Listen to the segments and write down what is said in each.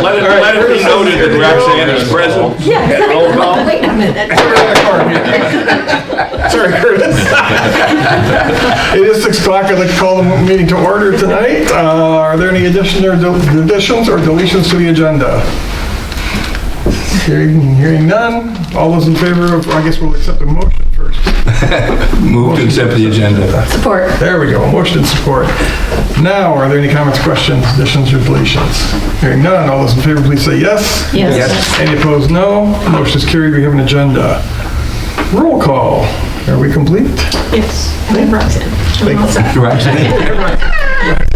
Let it be noted that Roxanne is present. Yeah. Roll call. Wait a minute. Sorry, Curtis. It is 6 o'clock. I'd like to call the meeting to order tonight. Are there any additions or deletions to the agenda? Hearing none. All those in favor of, I guess we'll accept a motion first. Move to accept the agenda. Support. There we go. Motion and support. Now, are there any comments, questions, additions, or deletions? Hearing none. All those in favor, please say yes. Yes. Any opposed, no. Motion is carried. We have an agenda. Roll call. Are we complete? Yes. Roxanne.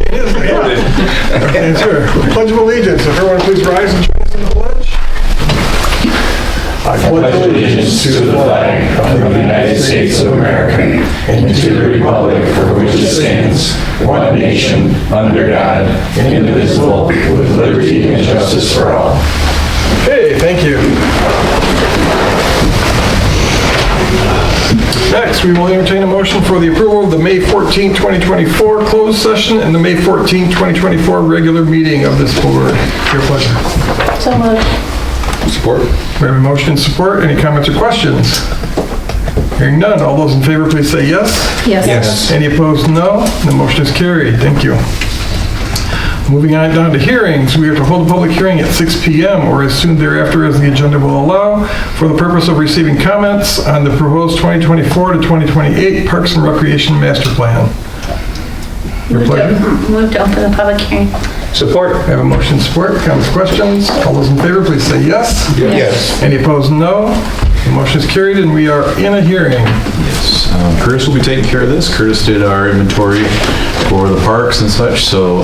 It is, yeah. Okay, sure. Pledge of Allegiance. If everyone please rise and join us in the pledge. I pledge allegiance to the flag of the United States of America and to the republic for which it stands, one nation, under God, indivisible, with liberty and justice for all. Okay, thank you. Next, we will entertain a motion for the approval of the May 14, 2024 closed session and the May 14, 2024 regular meeting of this board. Your pleasure. So moved. Support. We have a motion and support. Any comments or questions? Hearing none. All those in favor, please say yes. Yes. Any opposed, no. The motion is carried. Thank you. Moving on down to hearings, we have to hold a public hearing at 6 p.m. or as soon thereafter as the agenda will allow for the purpose of receiving comments on the proposed 2024 to 2028 Parks and Recreation Master Plan. Your pleasure. Move to open the public hearing. Support. I have a motion and support. Comments, questions? All those in favor, please say yes. Yes. Any opposed, no. The motion is carried and we are in a hearing. Yes, Curtis will be taking care of this. Curtis did our inventory for the parks and such, so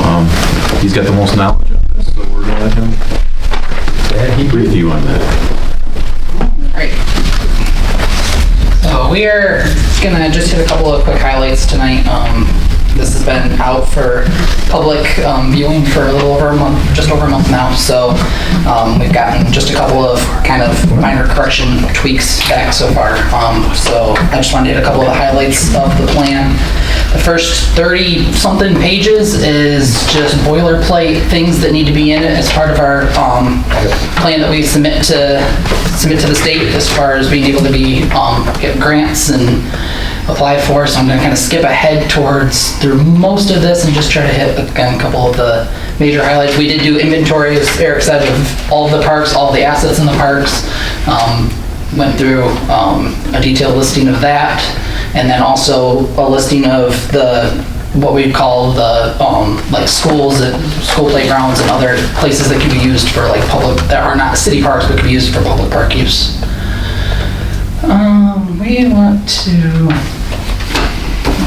he's got the most knowledge on this, so we're gonna let him brief you on that. Right. So we are gonna just hit a couple of quick highlights tonight. This has been out for public viewing for a little over a month, just over a month now. So we've gotten just a couple of kind of minor correction tweaks back so far. So I just wanted to hit a couple of the highlights of the plan. The first 30-something pages is just boilerplate things that need to be in it as part of our plan that we submit to the state as far as being able to be get grants and apply for. So I'm going to kind of skip ahead through most of this and just try to hit again a couple of the major highlights. We did do inventory, as Eric said, of all of the parks, all of the assets in the parks. Went through a detailed listing of that, and then also a listing of what we call the like schools, school playgrounds, and other places that can be used for like public, that are not city parks but can be used for public park use. We want to,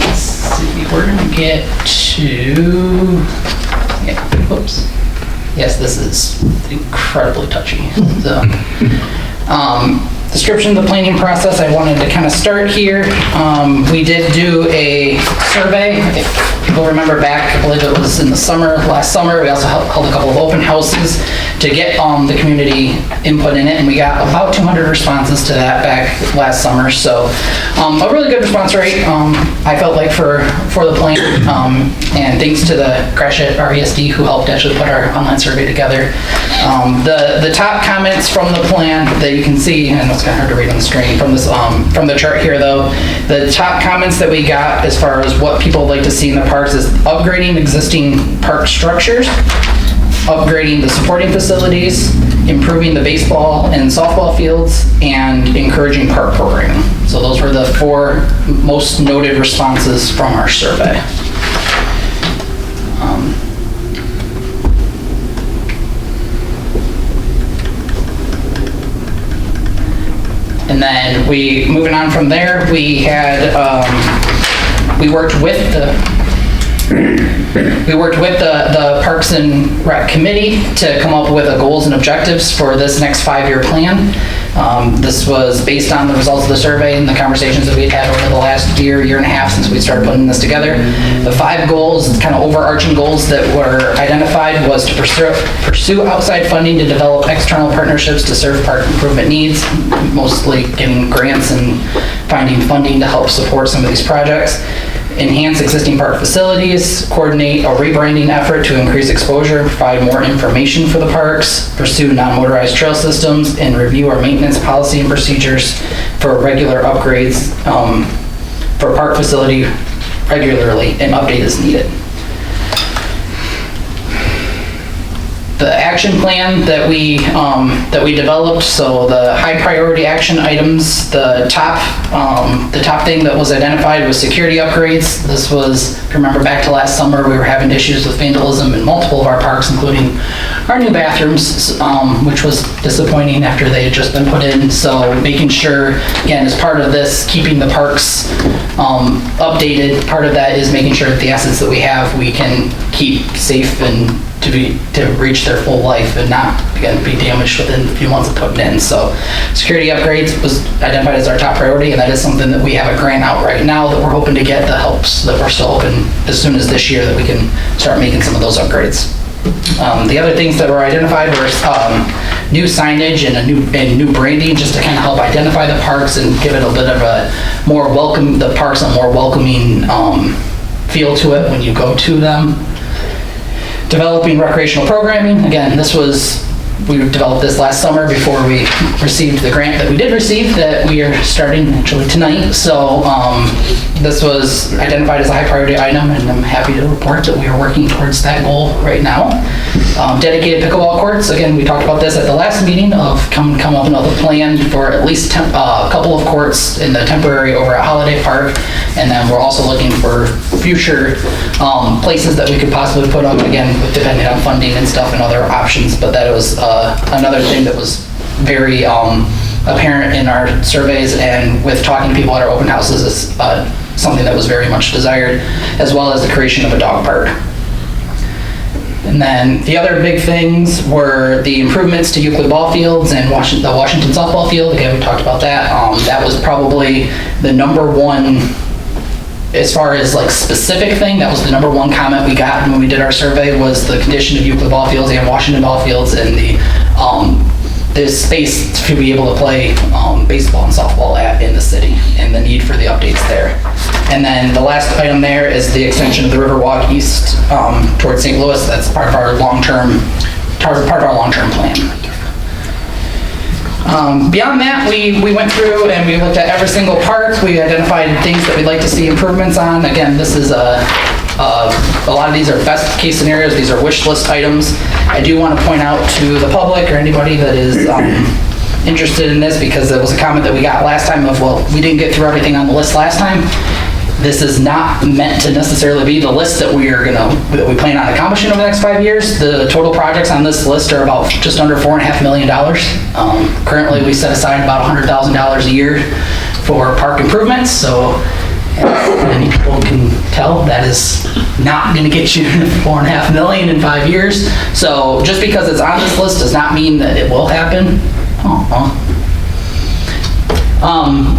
let's see, we're gonna get to, yeah, oops. Yes, this is incredibly touchy. So, description of the planning process, I wanted to kind of start here. We did do a survey. If people remember back, I believe it was in the summer, last summer, we also held a couple of open houses to get the community input in it, and we got about 200 responses to that back last summer. So a really good response rate, I felt like for the plan, and thanks to the Gratiot RESD who helped actually put our online survey together. The top comments from the plan that you can see, and it's kind of hard to read on the screen from this from the chart here though, the top comments that we got as far as what people would like to see in the parks is upgrading existing park structures, upgrading the supporting facilities, improving the baseball and softball fields, and encouraging park programming. So those were the 4 most noted responses from our survey. And then moving on from there, we had, we worked with the Parks and Rec Committee to come up with goals and objectives for this next 5-year plan. This was based on the results of the survey and the conversations that we'd had over the last year and a half since we started putting this together. The 5 goals, kind of overarching goals that were identified, was to pursue outside funding to develop external partnerships to serve park improvement needs, mostly getting grants and finding funding to help support some of these projects. enhance existing park facilities, coordinate a rebranding effort to increase exposure, provide more information for the parks, pursue non-motorized trail systems, and review our maintenance policy and procedures for regular upgrades for park facility regularly and update as needed. The action plan that we developed, so the high priority action items, the top thing that was identified was security upgrades. This was, if you remember back to last summer, we were having issues with vandalism in multiple of our parks, including our new bathrooms, which was disappointing after they had just been put in. So making sure, again, as part of this, keeping the parks updated, part of that is making sure that the assets that we have, we can keep safe and to reach their full life and not, again, be damaged within a few months of putting in. So security upgrades was identified as our top priority, and that is something that we have a grant out right now that we're hoping to get the helps, that we're still hoping as soon as this year that we can start making some of those upgrades. The other things that were identified were new signage and new branding, just to kind of help identify the parks and give it a bit of a more welcome, the parks a more welcoming feel to it when you go to them. Developing recreational programming. Again, we developed this last summer before we received the grant that we did receive, that we are starting actually tonight. So this was identified as a high priority item, and I'm happy to report that we are working towards that goal right now. Dedicated pickleball courts. Again, we talked about this at the last meeting of come up with another plan for at least a couple of courts in the temporary over at Holiday Park. And then we're also looking for future places that we could possibly put them, again, depending on funding and stuff and other options. But that was another thing that was very apparent in our surveys, and with talking to people at our open houses, is something that was very much desired, as well as the creation of a dog park. And then the other big things were the improvements to Euclid ball fields and the Washington softball field. Again, we talked about that. That was probably the number one, as far as like specific thing, that was the number one comment we got when we did our survey, was the condition of Euclid ball fields and Washington ball fields, and the space to be able to play baseball and softball in the city, and the need for the updates there. And then the last item there is the extension of the Riverwalk east towards St. Louis. That's part of our long-term plan. Beyond that, we went through and we looked at every single park. We identified things that we'd like to see improvements on. Again, this is a lot of these are best case scenarios. These are wish list items. I do want to point out to the public or anybody that is interested in this, because there was a comment that we got last time of, well, we didn't get through everything on the list last time. This is not meant to necessarily be the list that we plan on accomplishing over the next 5 years. The total projects on this list are about just under $4.5 million. Currently, we set aside about $100,000 a year for park improvements. So, as many people can tell, that is not going to get you $4.5 million in 5 years. So, just because it's on this list does not mean that it will happen.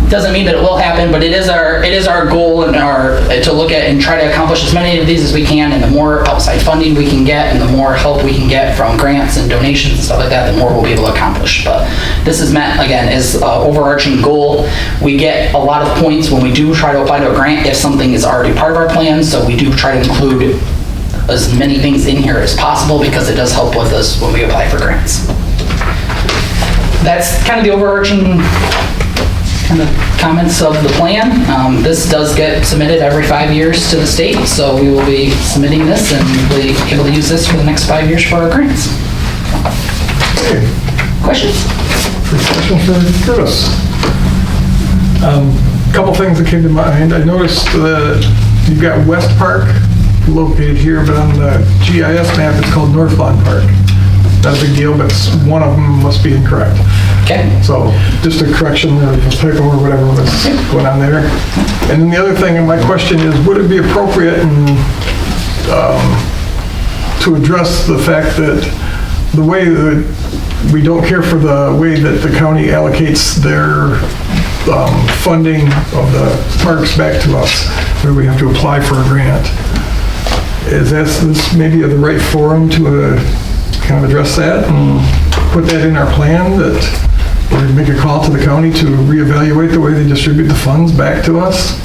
Doesn't mean that it will happen, but it is our goal and to look at and try to accomplish as many of these as we can. And the more outside funding we can get, and the more help we can get from grants and donations and stuff like that, the more we'll be able to accomplish. But this is meant, again, as an overarching goal. We get a lot of points when we do try to apply to a grant if something is already part of our plan. So we do try to include as many things in here as possible, because it does help with us when we apply for grants. That's kind of the overarching kind of comments of the plan. This does get submitted every 5 years to the state, so we will be submitting this and we'll be able to use this for the next 5 years for our grants. Okay. Questions? First question for Curtis. Couple things that came to mind. I noticed that you've got West Park located here, but on the GIS map it's called North Lawn Park. Not a big deal, but one of them must be incorrect. Okay. So just a correction or a typo or whatever was going on there. And then the other thing, and my question is, would it be appropriate to address the fact that the way that we don't care for the way that the county allocates their funding of the parks back to us, where we have to apply for a grant? Is this maybe the right forum to kind of address that and put that in our plan, that we're make a call to the county to reevaluate the way they distribute the funds back to us?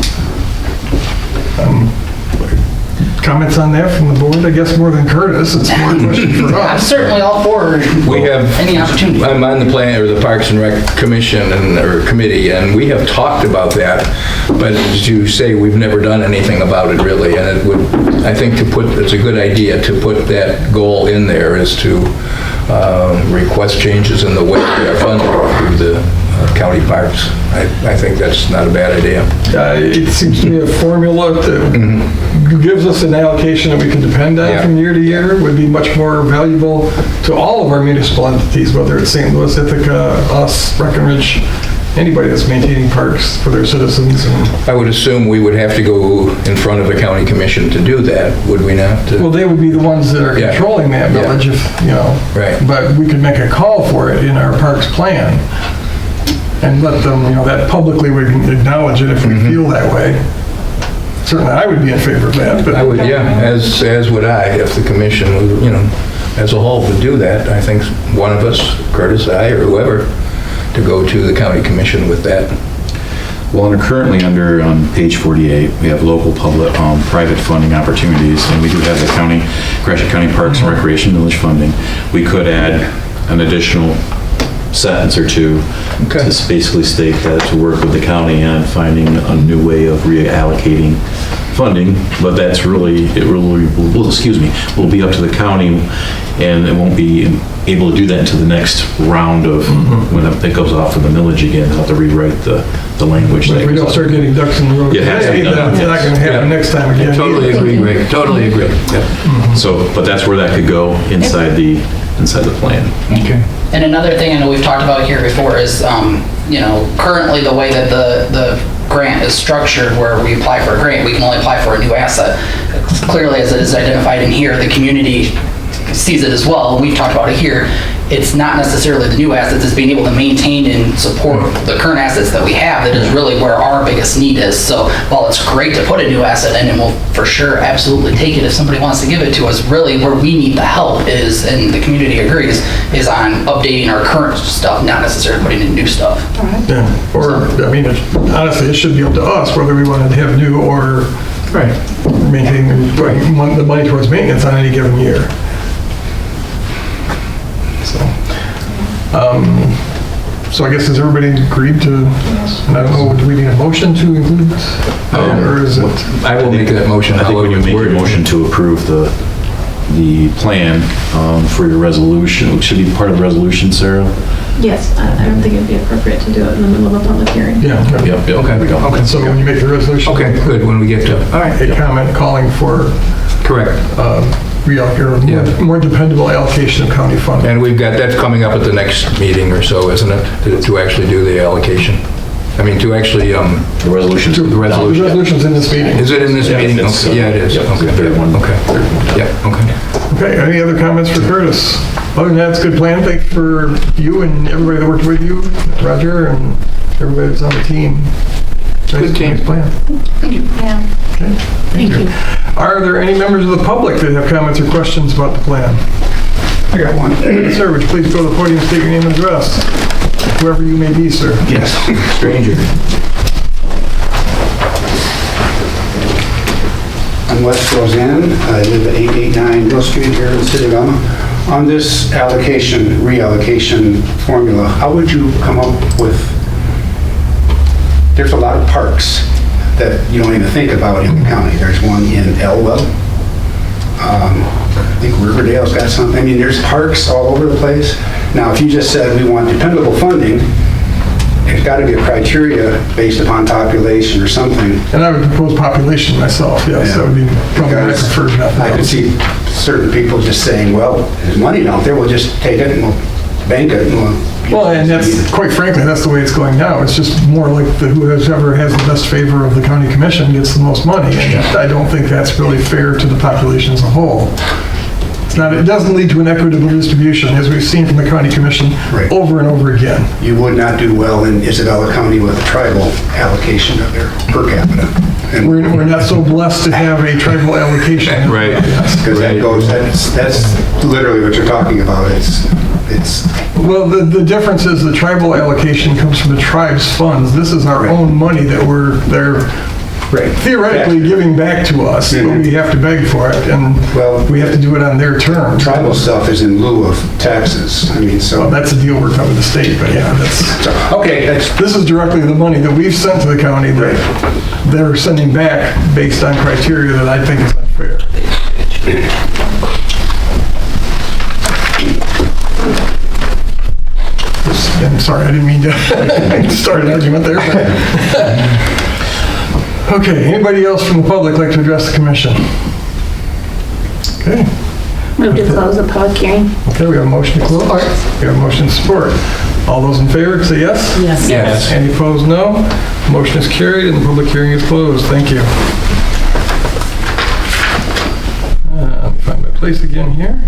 Comments on that from the board? I guess more than Curtis, it's more a question for I'm us. certainly all for We have, any opportunity. I'm on the plan, or the Parks and Rec Commission or committee, and we have talked about that, but as you say, we've never done anything about it really, and it would, I think it's a good idea to put that goal in there, is to request changes in the way we are funded through the county parks. I think that's not a bad idea. It seems to be a formula that gives us an allocation that we can depend on Yeah. from year to year, would be much more valuable to all of our municipal entities, whether it's St. Louis, Ithaca, us, Breckenridge, anybody that's maintaining parks for their citizens. And, I would assume we would have to go in front of a county commission to do that, would we not? well, they would be the ones that are Yeah. controlling that Yeah. village, if, you know. Right. But we could make a call for it in our parks plan and let them, you know, that publicly we can acknowledge it if we feel that way. Certainly, I would be in favor of that, but. I would, yeah, as would I, if the commission, you know, as a whole would do that. I think one of us, Curtis, I, or whoever, to go to the county commission with that. Well, currently under page 48, we have local public, private funding opportunities, and we do have the county, Gratiot County Parks and Recreation Village funding. We could add an additional sentence or two Okay. to basically state that to work with the county on finding a new way of reallocating funding, but that's really, it really, will, excuse me, will be up to the county, and it won't be able to do that until the next round of, when it goes off of the millage again, they'll have to rewrite the language. If we don't start getting ducks in the road It has to be today, done, then it's not going to happen Yeah. next time again. Totally agree, Rick, totally agree. Yep. So, but that's where that could go inside the plan. Okay. And another thing I know we've talked about here before is, you know, currently the way that the grant is structured, where we apply for a grant, we can only apply for a new asset. Clearly, as it is identified in here, the community sees it as well. We've talked about it here. It's not necessarily the new assets, it's being able to maintain and support the current assets that we have that is really where our biggest need is. So while it's great to put a new asset in, and we'll for sure absolutely take it if somebody wants to give it to us, really where we need the help is, and the community agrees, is on updating our current stuff, not necessarily putting in new stuff. Yeah. Or, I mean, honestly, it should be up to us whether we want to have new or maintain the money towards maintenance on any given year. So I guess has everybody agreed to, I don't know, do we need a motion to include? Or is it? I will make that motion. I think when you make your motion to approve the plan for your resolution, which should be part of the resolution, Sarah? Yes, I don't think it'd be appropriate to do it in the middle of a public hearing. Yeah. Yep, Okay. there we go. And so when you make the resolution. Okay, good, when we get to, all right, A comment calling for correct. more dependable allocation of county funding. And we've got, that's coming up at the next meeting or so, isn't it, to actually do the allocation? I mean, to actually, The resolution. the The resolution. resolution's in this meeting. Is it in this Yeah, meeting? it's, Okay, yeah, it is. yep, it's the Okay. third one. Okay. Yeah, okay. Okay, any other comments for Curtis? Other than that, it's a good plan. Thanks for you and everybody that worked with you, Roger, and everybody that's on the team. Good team. Nice plan. Yeah. Okay, Thank you. Are there any members of the public that have comments or questions about the plan? I got one. Sir, would you please go to the podium, state your name and address? Whoever you may be, sir. Yes, stranger. I'm Wes Roseanne. I live at 889 Mill Street here in the city of Alma. On this reallocation formula, how would you come up with, there's a lot of parks that you don't even think about in the county. There's one in Elwell. I think Riverdale's got something. I mean, there's parks all over the place. Now, if you just said we want dependable funding, it's got to be a criteria based upon population or something. And I would propose population myself, yes, that would be probably my Because preferred method. I could see certain people just saying, well, there's money out there, we'll just take it and we'll bank it and we'll... Well, and that's, quite frankly, that's the way it's going now. It's just more like whoever has the best favor of the county commission gets the most money. And I don't think that's really fair to the population as a whole. It's not, it doesn't lead to an equitable distribution, as we've seen from the county commission Right. over and over again. You would not do well in Isabella County with a tribal allocation of their per capita. And We're not so blessed to have a tribal allocation. Right. because that goes, that's literally what you're talking about. It's Well, the difference is the tribal allocation comes from the tribe's funds. This is our own money that they're theoretically giving back to us, but we have to beg for it, and Well- we have to do it on their terms. Tribal stuff is in lieu of taxes. I mean, Well, so, that's a deal worked out with the state, but yeah, okay, that's, this is directly the money that we've sent to the county that they're sending back based on criteria that I think is unfair. I'm sorry, I didn't mean to start an argument there. Okay, anybody else from the public like to address the commission? Okay. Move to close the public hearing. Okay, we have a motion to close. We have a motion to support. All those in favor, say yes. Yes. Yes. Any opposed, no. Motion is carried and the public hearing is closed. Thank you. Let me find my place again here.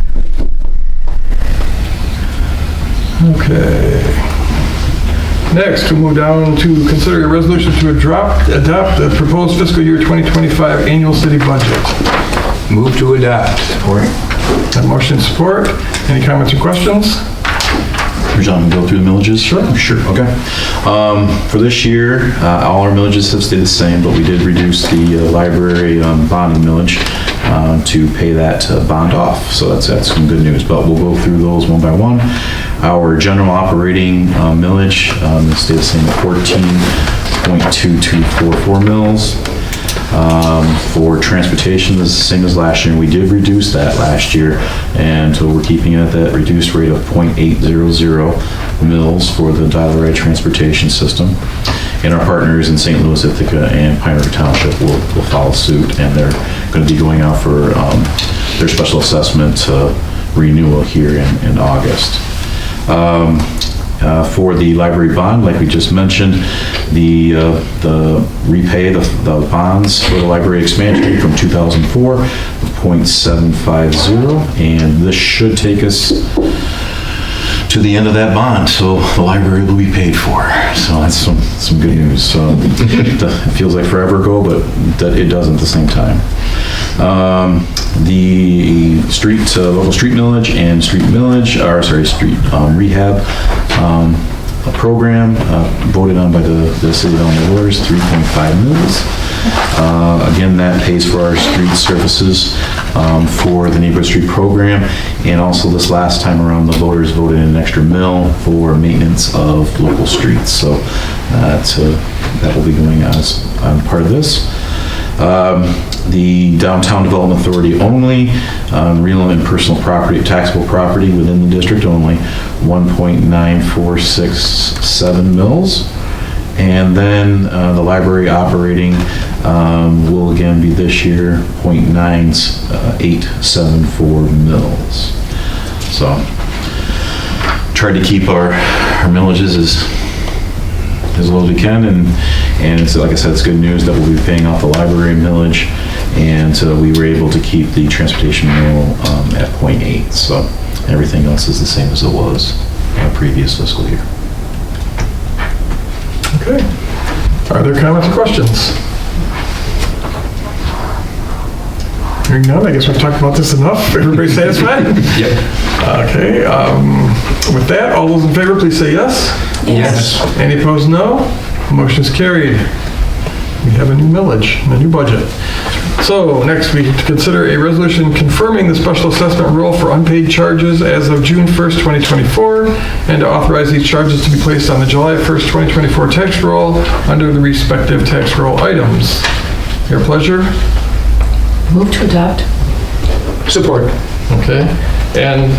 Okay. Next, we'll move down to consider a resolution to adopt the proposed fiscal year 2025 annual city budget. Move to adopt. Support. Have motion and support. Any comments or questions? John, go through the millages? Sure. Sure, okay. For this year, all our millages have stayed the same, but we did reduce the library bonding millage to pay that bond off. So that's some good news, but we'll go through those one by one. Our general operating millage stayed the same at 14.2244 mils. For transportation, this is the same as last year. We did reduce that last year, and so we're keeping it at that reduced rate of 0.800 mils for the dial-a-ride transportation system. And our partners in St. Louis, Ithaca, and Pine River Township will follow suit, and they're going to be going out for their special assessment renewal here in August. For the library bond, like we just mentioned, the repay the bonds for the library expansion from 2004 of 0.750, and this should take us to the end of that bond, so the library will be paid for. So that's some good news. So it feels like forever ago, but it doesn't at the same time. The local street millage and street rehab program voted on by the city of Elmore Voters, 3.5 mils. Again, that pays for our street surfaces for the neighborhood street program, and also this last time around, the voters voted in an extra mil for maintenance of local streets. So that will be going as part of this. The Downtown Development Authority only, real and personal property, taxable property within the district only, 1.9467 mils. And then the library operating will again be this year 0.9874 mils. So tried to keep our millages as low as we can, and it's, like I said, it's good news that we'll be paying off the library millage, and we were able to keep the transportation mill at 0.8. So everything else is the same as it was previous fiscal year. Okay. Are there comments or questions? Hearing none, I guess we've talked about this enough. Everybody satisfied? Yep. Okay. With that, all those in favor, please say yes. Yes. Any opposed, no. Motion is carried. We have a new millage, a new budget. So next, we consider a resolution confirming the special assessment roll for unpaid charges as of June 1st, 2024, and to authorize these charges to be placed on the July 1st, 2024 tax roll under the respective tax roll items. Your pleasure. Move to adopt. support. Okay. And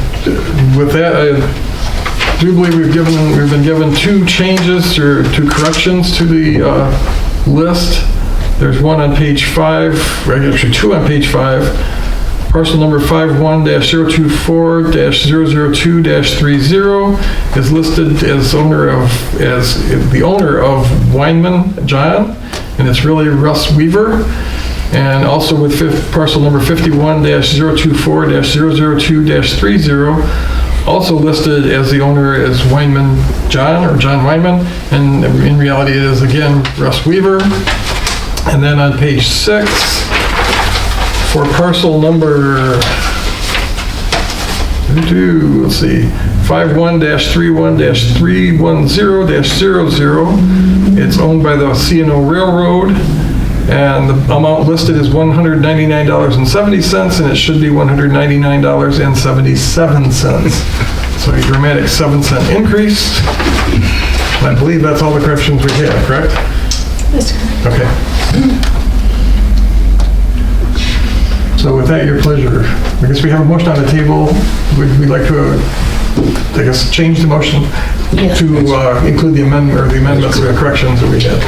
with that, I do believe we've been given two changes or two corrections to the list. There's one on page 5, actually two on page 5. Parcel number 51-024-002-30 is listed as the owner of Weinman John, and it's really Russ Weaver. And also with parcel number 51-024-002-30, also listed as the owner is Weinman John, or John Weinman, and in reality it is again Russ Weaver. And then on page 6, for parcel number, let's see, 51-31-310-00, it's owned by the C&O Railroad, And the amount listed is $199.70, and it should be $199.77. So a dramatic 7-cent increase. And I believe that's all the corrections we have, correct? That's correct. Okay. So with that, your pleasure. I guess we have a motion on the table. We'd like to, I guess, change the motion to include the amendment, or the amendments or the corrections that we had.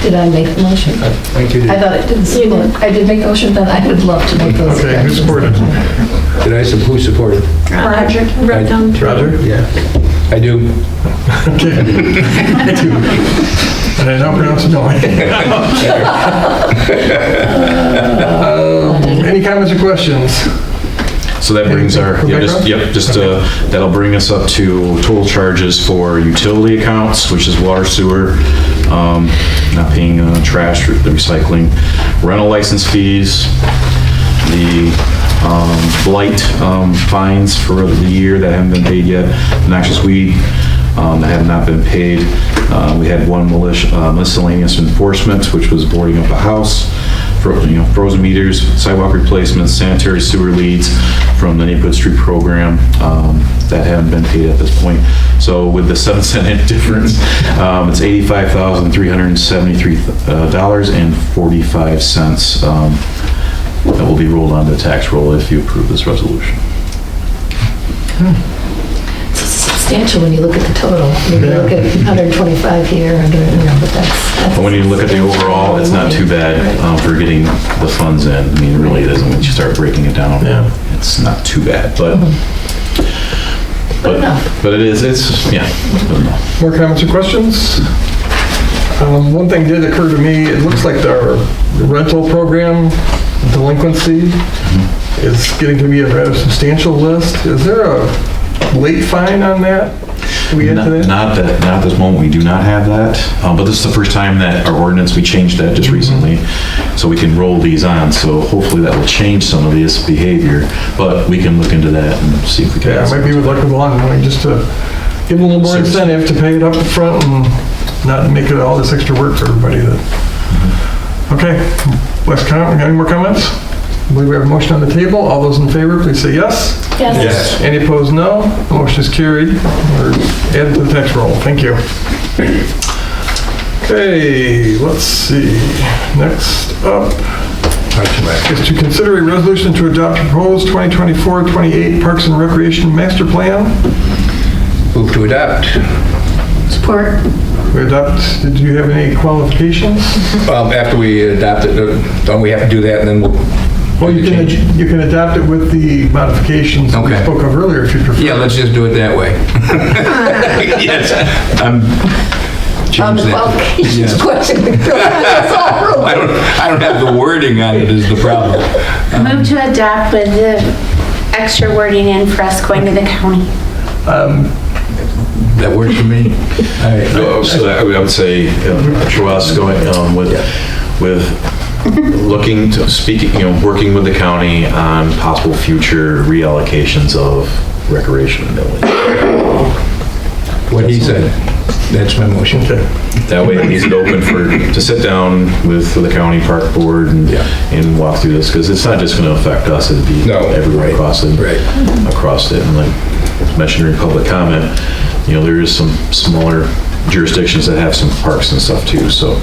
Did I make the motion? I think you did. I thought I didn't support. I did make the motion, but I would love to make those. Okay, who supported? Who supported? Roger. Wrote down. Roger? Yeah. I do. Okay. And I now pronounce it no. Any comments or questions? So that brings our, that'll bring us up to total charges for utility accounts, which is water, sewer, not paying trash, or the recycling, rental license fees, the blight fines for the year that haven't been paid yet, noxious weed that have not been paid. We had one miscellaneous enforcement, which was boarding up a house, frozen meters, sidewalk replacements, sanitary sewer leads from the Neighborhood Street Program that haven't been paid at this point. So with the 7-cent difference, it's $85,373.45 that will be rolled onto the tax roll if you approve this resolution. It's substantial when you look at the total. When you look at 125 here, but that's. But when you look at the overall, it's not too bad for getting the funds in. I mean, it really isn't. Once you start breaking it down, it's not too bad, but it is, it's good enough. More comments or questions? One thing did occur to me. It looks like our rental program delinquency is getting to be a rather substantial list. Is there a late fine on that? Not at this moment, we do not have that, but this is the first time that our ordinance, we changed that just recently, so we can roll these on, so hopefully that will change some of this behavior, but we can look into that and see if we can. Yeah, maybe we'd like to go on, just to give a little more incentive to pay it up front and not make it all this extra work for everybody. Okay, any more comments? I believe we have a motion on the table. All those in favor, please say yes. Yes. Any opposed, no. The motion is carried or added to the tax roll. Thank you. Okay, let's see. Next up is to consider a resolution to adopt proposed 2024-28 Parks and Recreation Master Plan. Move to adopt. Support. We adopt, did you have any qualifications? After we adopt it, don't we have to do that and then we'll... Well, you can adopt it with the modifications that we Okay. spoke of earlier if you prefer. Yeah, let's just do it that way. Yes. On the Change that. qualifications Yeah. question. That's all. I don't have the wording on it is the problem. Move to adopt with the extra wording in for us going to the county. That works for me. All right. So I would say, to us going with looking to working with the county on possible future reallocations of recreation and millage. What he said, that's my motion. That way it leaves it open to sit down with the county park board and walk through this, because it's not just going to affect us, it'd be everywhere across it. And like mentioned in public comment, there is some smaller jurisdictions that have some parks and stuff too, so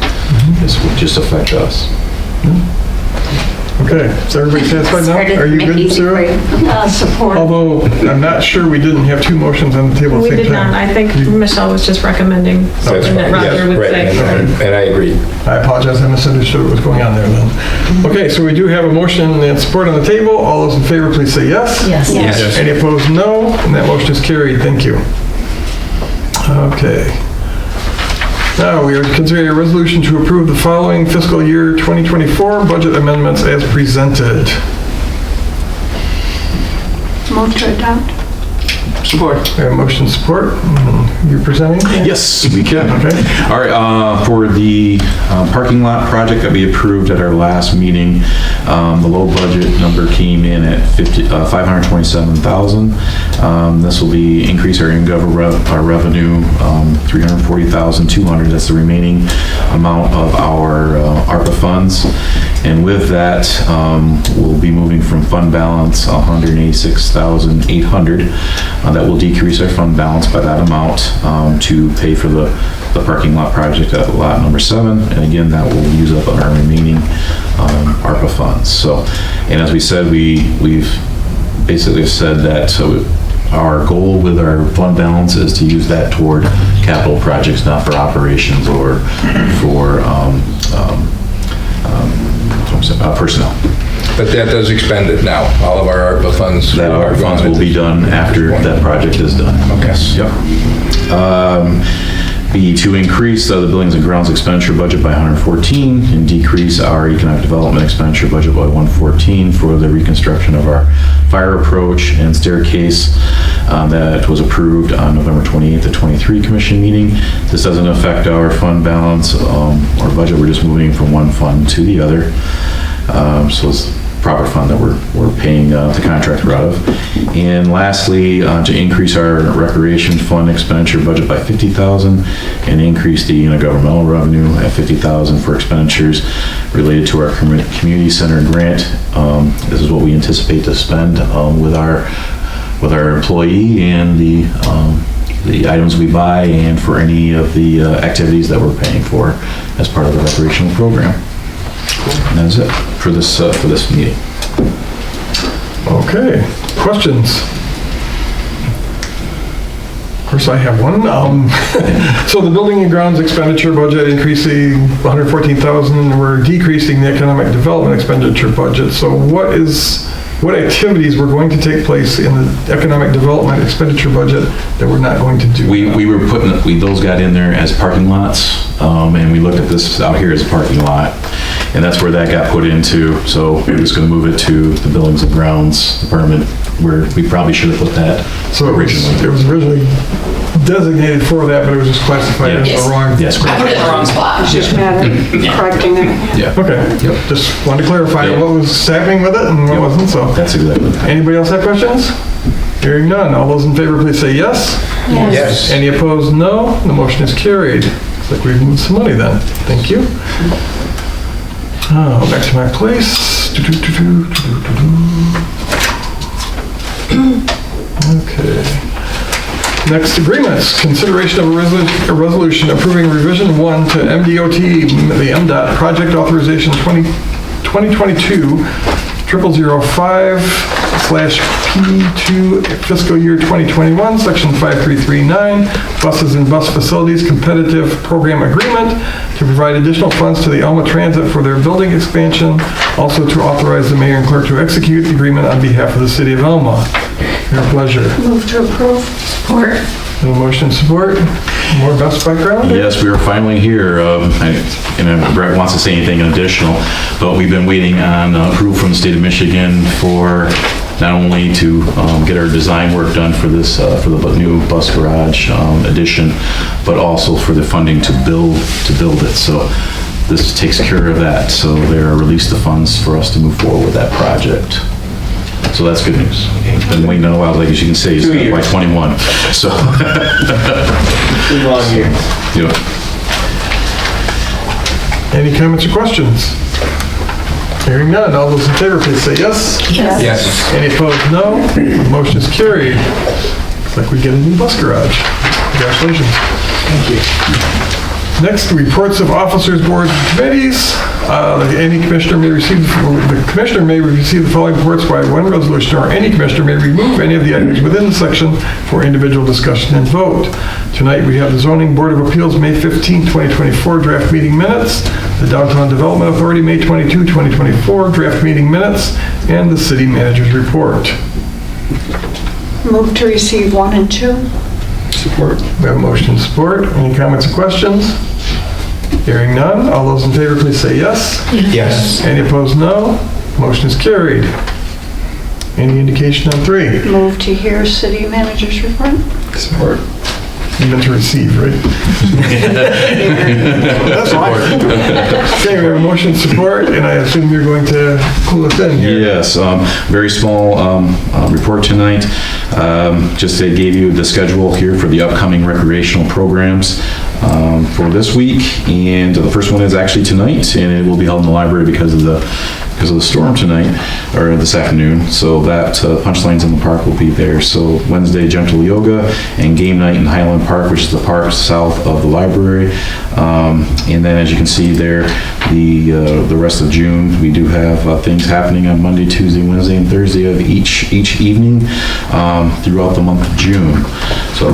this would just affect us. Okay, is everybody satisfied now? Sorry to Are you make it good, easy for Sarah? you. Support. Although, I'm not sure we didn't have two motions on the table at We the same did time. not. I think Michelle was just recommending something that Roger would say. And I agree. I apologize, I misunderstood what was going on there then. Okay, so we do have a motion and support on the table. All those in favor, please say yes. Yes. Yes. Any opposed, no. And that motion is carried. Thank you. Okay. Now, we are considering a resolution to approve the following fiscal year 2024 budget amendments as presented. Move to adopt. Support. We have motion support. You're presenting? Yes, we can. Okay. All right, for the parking lot project that we approved at our last meeting, The low budget number came in at $527,000. This will be increase our our revenue, $340,200. That's the remaining amount of our ARPA funds. And with that, we'll be moving from fund balance $186,800. That will decrease our fund balance by that amount to pay for the parking lot project at lot number 7. And again, that will use up our remaining ARPA funds. So, and as we said, we've basically said that our goal with our fund balance is to use that toward capital projects, not for operations or for personnel. But that does expend it now. All of our ARPA funds. That our funds will be done after that project is done. Okay. Yep. To increase the buildings and grounds expenditure budget by 114 and decrease our economic development expenditure budget by 114 for the reconstruction of our fire approach and staircase that was approved on November 28th, the 23 commission meeting. This doesn't affect our fund balance or budget. We're just moving from one fund to the other. So it's proper fund that we're paying the contractor out of. And lastly, to increase our recreation fund expenditure budget by $50,000 and increase the intergovernmental revenue at $50,000 for expenditures related to our community center grant. This is what we anticipate to spend with our employee and the items we buy and for any of the activities that we're paying for as part of the recreational program. And that's it for this meeting. Okay, questions? Of course, I have one. So the building and grounds expenditure budget increasing $114,000, and we're decreasing the economic development expenditure budget. So what activities were going to take place in the economic development expenditure budget that we're not going to do? We were those got in there as parking lots, and we looked at this out here as a parking lot, and that's where that got put into. So we're just going to move it to the buildings and grounds department, where we probably should have put that originally. It was originally designated for that, but it was just classified as the wrong. Yes, I put it in the wrong spot. Just matter correcting that. Yeah. Okay, just wanted to clarify what was happening with it and what wasn't, so. That's exactly. Anybody else have questions? Hearing none, all those in favor, please say yes. Yes. Any opposed, no. The motion is carried. Looks like we've moved some money then. Thank you. Back to my place. Okay. Next, agreements. Consideration of a resolution approving revision 1 to MDOT, the MDOT project authorization 2020-0005/P2 fiscal year 2021, section 5339, buses and bus facilities competitive program agreement to provide additional funds to the Alma Transit for their building expansion. Also to authorize the mayor and clerk to execute the agreement on behalf of the city of Alma. Your pleasure. Move to approve. Support. No motion support. More bus background? Yes, we are finally here. Brett wants to say anything additional, but we've been waiting on approval from the state of Michigan for not only to get our design work done for this, for the new bus garage addition, but also for the funding to build it. So this takes care of that. So they released the funds for us to move forward with that project. So that's good news. Been waiting a while, like as you can see, it's by 21. So. 2 long years. Yeah. Any comments or questions? Hearing none, all those in favor, please say yes. Yes. Any opposed, no. Motion is carried. Looks like we get a new bus garage. Congratulations. Thank you. Next, reports of officers, boards, and committees. The commissioner may receive the following reports by one resolution, or any commissioner may remove any of the items within the section for individual discussion and vote. Tonight, we have the Zoning Board of Appeals, May 15, 2024, draft meeting minutes, the Downtown Development Authority, May 22, 2024, draft meeting minutes, and the city manager's report. Move to receive 1 and 2. Support. We have motion and support. Any comments or questions? Hearing none. All those in favor, please say yes. Yes. Any opposed, no. Motion is carried. Any indication on 3? Move to hear city manager's report. Support. You meant to receive, right? That's all. Okay, we have a motion support, and I assume you're going to clue us in here. Yes, very small report tonight. Just they gave you the schedule here for the upcoming recreational programs for this week, and the first one is actually tonight, and it will be held in the library because of the storm tonight, or this afternoon, so that Punchlines in the Park will be there. So Wednesday, gentle yoga and game night in Highland Park, which is the park south of the library. And then as you can see there, the rest of June, we do have things happening on Monday, Tuesday, Wednesday, and Thursday of each evening throughout the month of June. So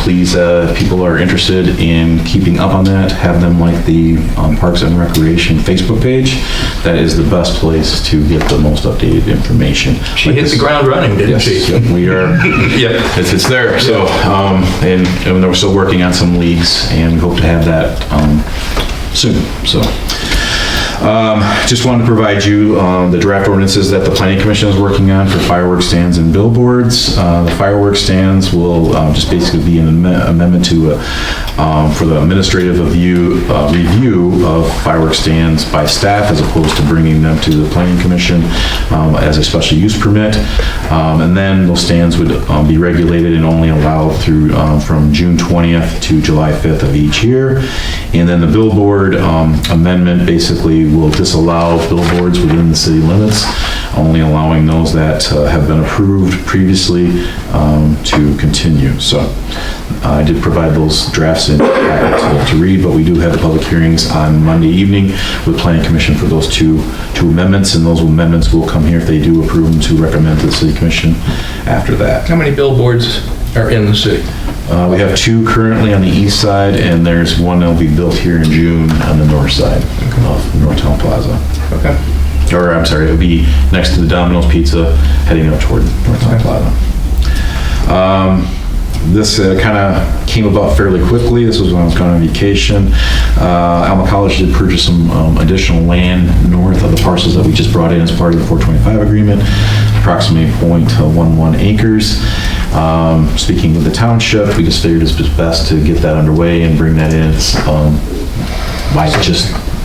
please, people are interested in keeping up on that, have them like the Parks and Recreation Facebook page. That is the best place to get the most updated information. She hit the ground running, didn't she? Yes, we are. Yep, it's there. So, and we're still working on some leagues, and we hope to have that soon. So. Just wanted to provide you the draft ordinances that the Planning Commission is working on for fireworks stands and billboards. The fireworks stands will just basically be an amendment to for the administrative review of fireworks stands by staff, as opposed to bringing them to the Planning Commission as a special use permit. And then those stands would be regulated and only allowed through from June 20th to July 5th of each year. And then the billboard amendment basically will disallow billboards within the city limits, only allowing those that have been approved previously to continue. So I did provide those drafts in to read, but we do have the public hearings on Monday evening with Planning Commission for those two amendments, and those amendments will come here if they do approve them to recommend to the City Commission after that. How many billboards are in the city? We have 2 currently on the east side, and there's one that'll be built here in June on the north side of Northtown Plaza. Okay. Or, I'm sorry, it'll be next to the Domino's Pizza, heading up toward Northtown Plaza. This kind of came about fairly quickly. This was when I was going on vacation. Alma College did purchase some additional land north of the parcels that we just brought in as part of the 425 agreement, approximately 0.11 acres. Speaking with the township, we just figured it's best to get that underway and bring that in. Why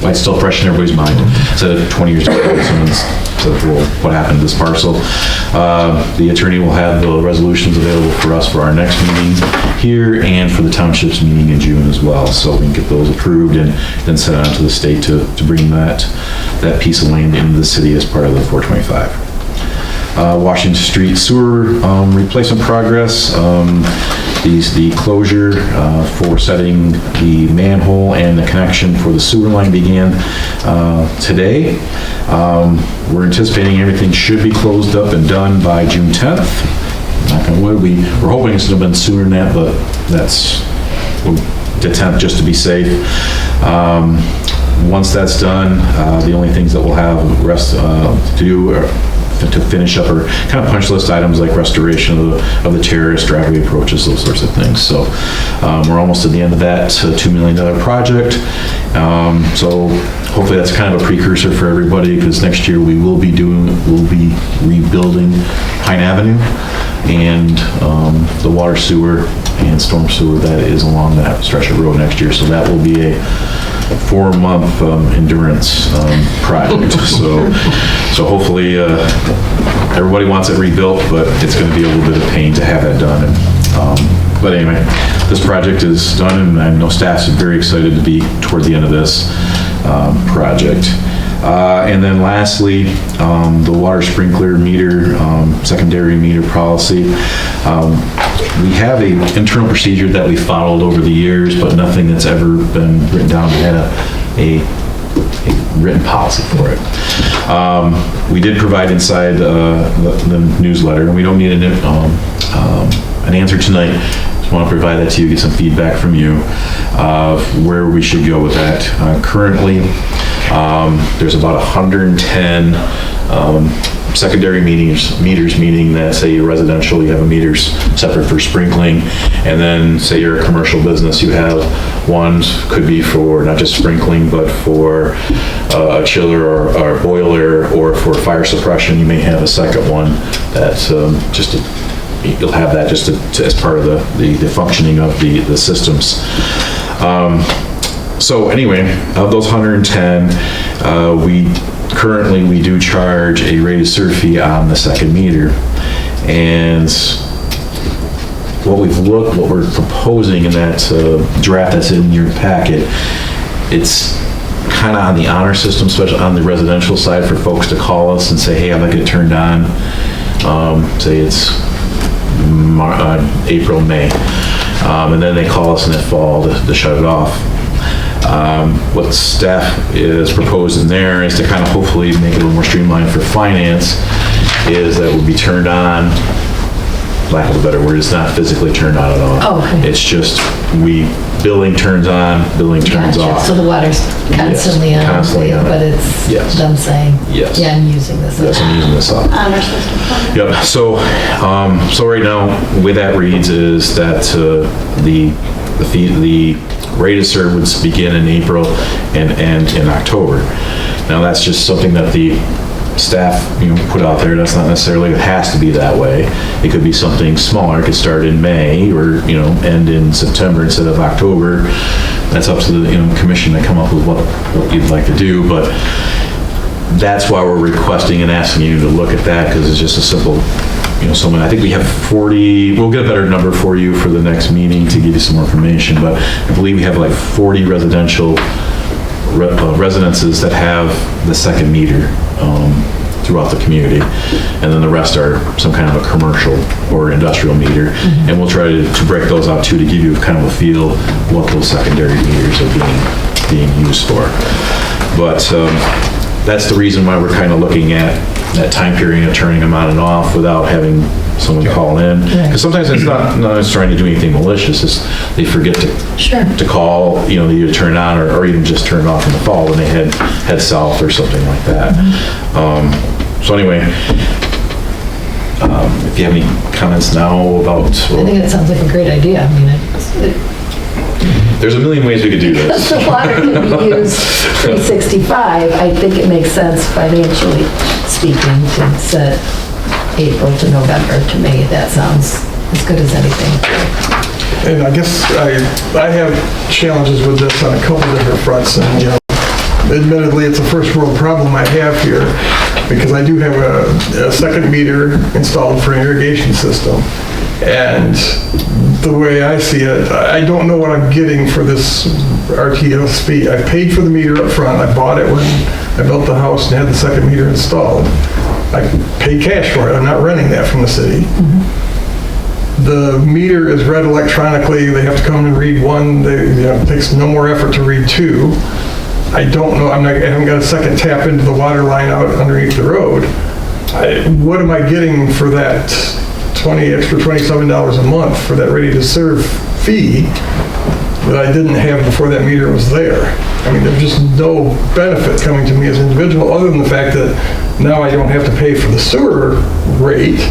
it's still fresh in everybody's mind. Instead of 20 years ago, someone's said, well, what happened to this parcel? The attorney will have the resolutions available for us for our next meeting here and for the township's meeting in June as well. So we can get those approved and then send it on to the state to bring that piece of land into the city as part of the 425. Washington Street sewer replacement progress. The closure for setting the manhole and the connection for the sewer line began today. We're anticipating everything should be closed up and done by June 10th. Knock on wood. We're hoping it's going to have been sooner than that, but that's the attempt just to be safe. Once that's done, the only things that we'll have rest to do to finish up are kind of punch list items like restoration of the terrace, driveway approaches, those sorts of things. So we're almost at the end of that $2 million project. So hopefully that's kind of a precursor for everybody, because next year we'll be rebuilding Pine Avenue and the water sewer and storm sewer that is along that stretch of road next year. So that will be a 4-month endurance project. So hopefully everybody wants it rebuilt, but it's going to be a little bit of pain to have that done. But anyway, this project is done, and I know staff's very excited to be toward the end of this project. And then lastly, the water sprinkler meter, secondary meter policy. We have an internal procedure that we followed over the years, but nothing that's ever been written down. We had a written policy for it. We did provide inside the newsletter, and we don't need an answer tonight. Just want to provide that to you, get some feedback from you where we should go with that. Currently, there's about 110 secondary meters, meaning that say you're residential, you have a meters separate for sprinkling, and then say you're a commercial business, you have ones could be for not just sprinkling, but for a chiller or a boiler, or for fire suppression, you may have a second one that's just you'll have that just as part of the functioning of the systems. So anyway, of those 110, we do charge a rated serve fee on the second meter. And what we're proposing in that draft that's in your packet, it's kind of on the honor system, especially on the residential side, for folks to call us and say, hey, I'd like it turned on. Say it's April, May. And then they call us in the fall to shut it off. What staff is proposing there is to kind of hopefully make it a little more streamlined for finance, is that it will be turned on, lack of a better word, it's not physically turned on at all. Oh, okay. It's just, billing turns on, billing turns Gotcha. off. So the water's constantly on, constantly on. but it's Yes. them saying, Yes. yeah, I'm using this. Yes, I'm using this up. Honor system. Yep, so right now, the way that reads is that the rated serve would begin in April and end in October. Now, that's just something that the staff, put out there. That's not necessarily, it has to be that way. It could be something smaller. It could start in May or, end in September instead of October. That's up to the, commission to come up with what you'd like to do, but that's why we're requesting and asking you to look at that, because it's just a simple, I think we have 40, we'll get a better number for you for the next meeting to give you some more information, but I believe we have like 40 residential residences that have the second meter throughout the community, and then the rest are some kind of a commercial or industrial meter, and we'll try to break those out too, to give you kind of a feel what those secondary meters are being used for. But that's the reason why we're kind of looking at that time period of turning them on and off without having someone call in. Because sometimes it's not us trying to do anything malicious, it's they forget to call, either turn it on or even just turn it off in the fall when they head south or something like that. So anyway, if you have any comments now about... I think it sounds like a great idea. I mean, there's a million ways we could do this. the water can be used 365. I think it makes sense financially speaking to set April to November. To me, that sounds as good as anything. And I guess I have challenges with this on a couple different fronts, and admittedly, it's a first world problem I have here, because I do have a second meter installed for an irrigation system. And the way I see it, I don't know what I'm getting for this RTS fee. I paid for the meter up front. I bought it when I built the house and had the second meter installed. I paid cash for it. I'm not renting that from the city. The meter is read electronically. They have to come and read one. It takes no more effort to read two. I don't know. I haven't got a second tap into the water line out underneath the road. What am I getting for that $27 a month for that ready-to-serve fee that I didn't have before that meter was there? I mean, there's just no benefit coming to me as an individual, other than the fact that now I don't have to pay for the sewer rate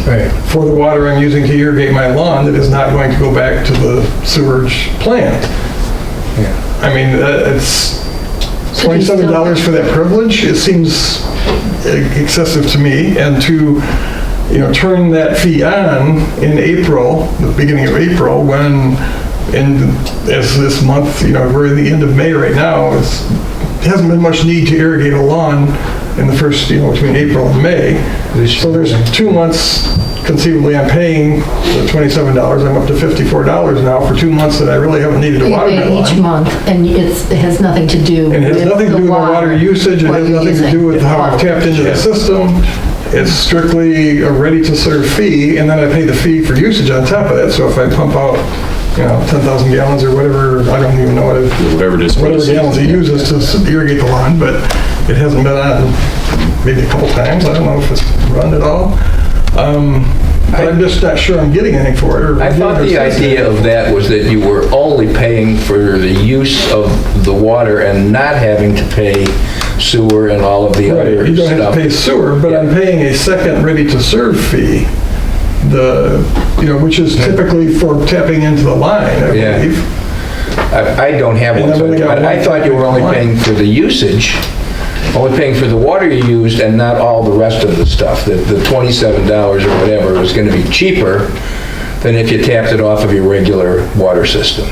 for the water I'm using to irrigate my lawn that is not going to go back to the sewage plant. I mean, it's $27 for that privilege. It seems excessive to me, and to turn that fee on in April, the beginning of April, when as this month, we're in the end of May right now, it hasn't been much need to irrigate a lawn in the first, between April and May. So there's 2 months, conceivably, I'm paying the $27. I'm up to $54 now for 2 months that I really haven't needed to You water my pay lawn. each month, and it has nothing to do And it has nothing to do with my water usage. It has nothing to do with how I've tapped into the system. It's strictly a ready-to-serve fee, and then I pay the fee for usage on top of that. So if I pump out, 10,000 gallons or whatever, I don't even know what Whatever it is. whatever gallons it uses to irrigate the lawn, but it hasn't been on maybe a couple times. I don't know if it's run at all. But I'm just not sure I'm getting anything for it. I thought the idea of that was that you were only paying for the use of the water and not having to pay sewer and all of the other Right, you don't have stuff. to pay sewer, but I'm paying a second ready-to-serve fee, which is typically for tapping into the line, I Yeah. believe. I don't have And one, I've only got but I one thought you were only line. paying for the usage, only paying for the water you used and not all the rest of the stuff. The $27 or whatever was going to be cheaper than if you tapped it off of your regular water system?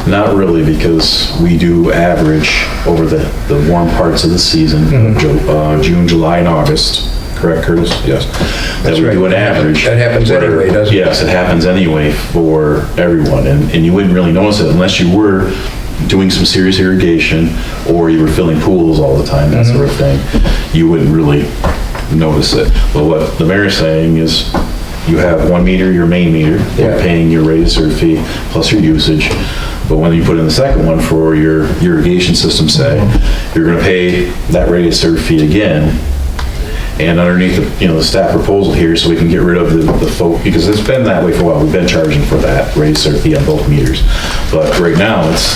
Not really, because we do average over the warm parts of the season, June, July, and August. Correct, Curtis? Yes. That we do an average. That happens anyway, doesn't it? Yes, it happens anyway for everyone, and you wouldn't really notice it unless you were doing some serious irrigation or you were filling pools all the time, that sort of thing. You wouldn't really notice it. But what the mayor's saying is you have one meter, your main meter, you're paying your rate of serve fee plus your usage. But when you put in the second one for your irrigation system, say, you're gonna pay that rate of serve fee again. And underneath the staff proposal here, so we can get rid of the folk, because it's been that way for a while, we've been charging for that rate of serve fee on both meters. But right now, it's,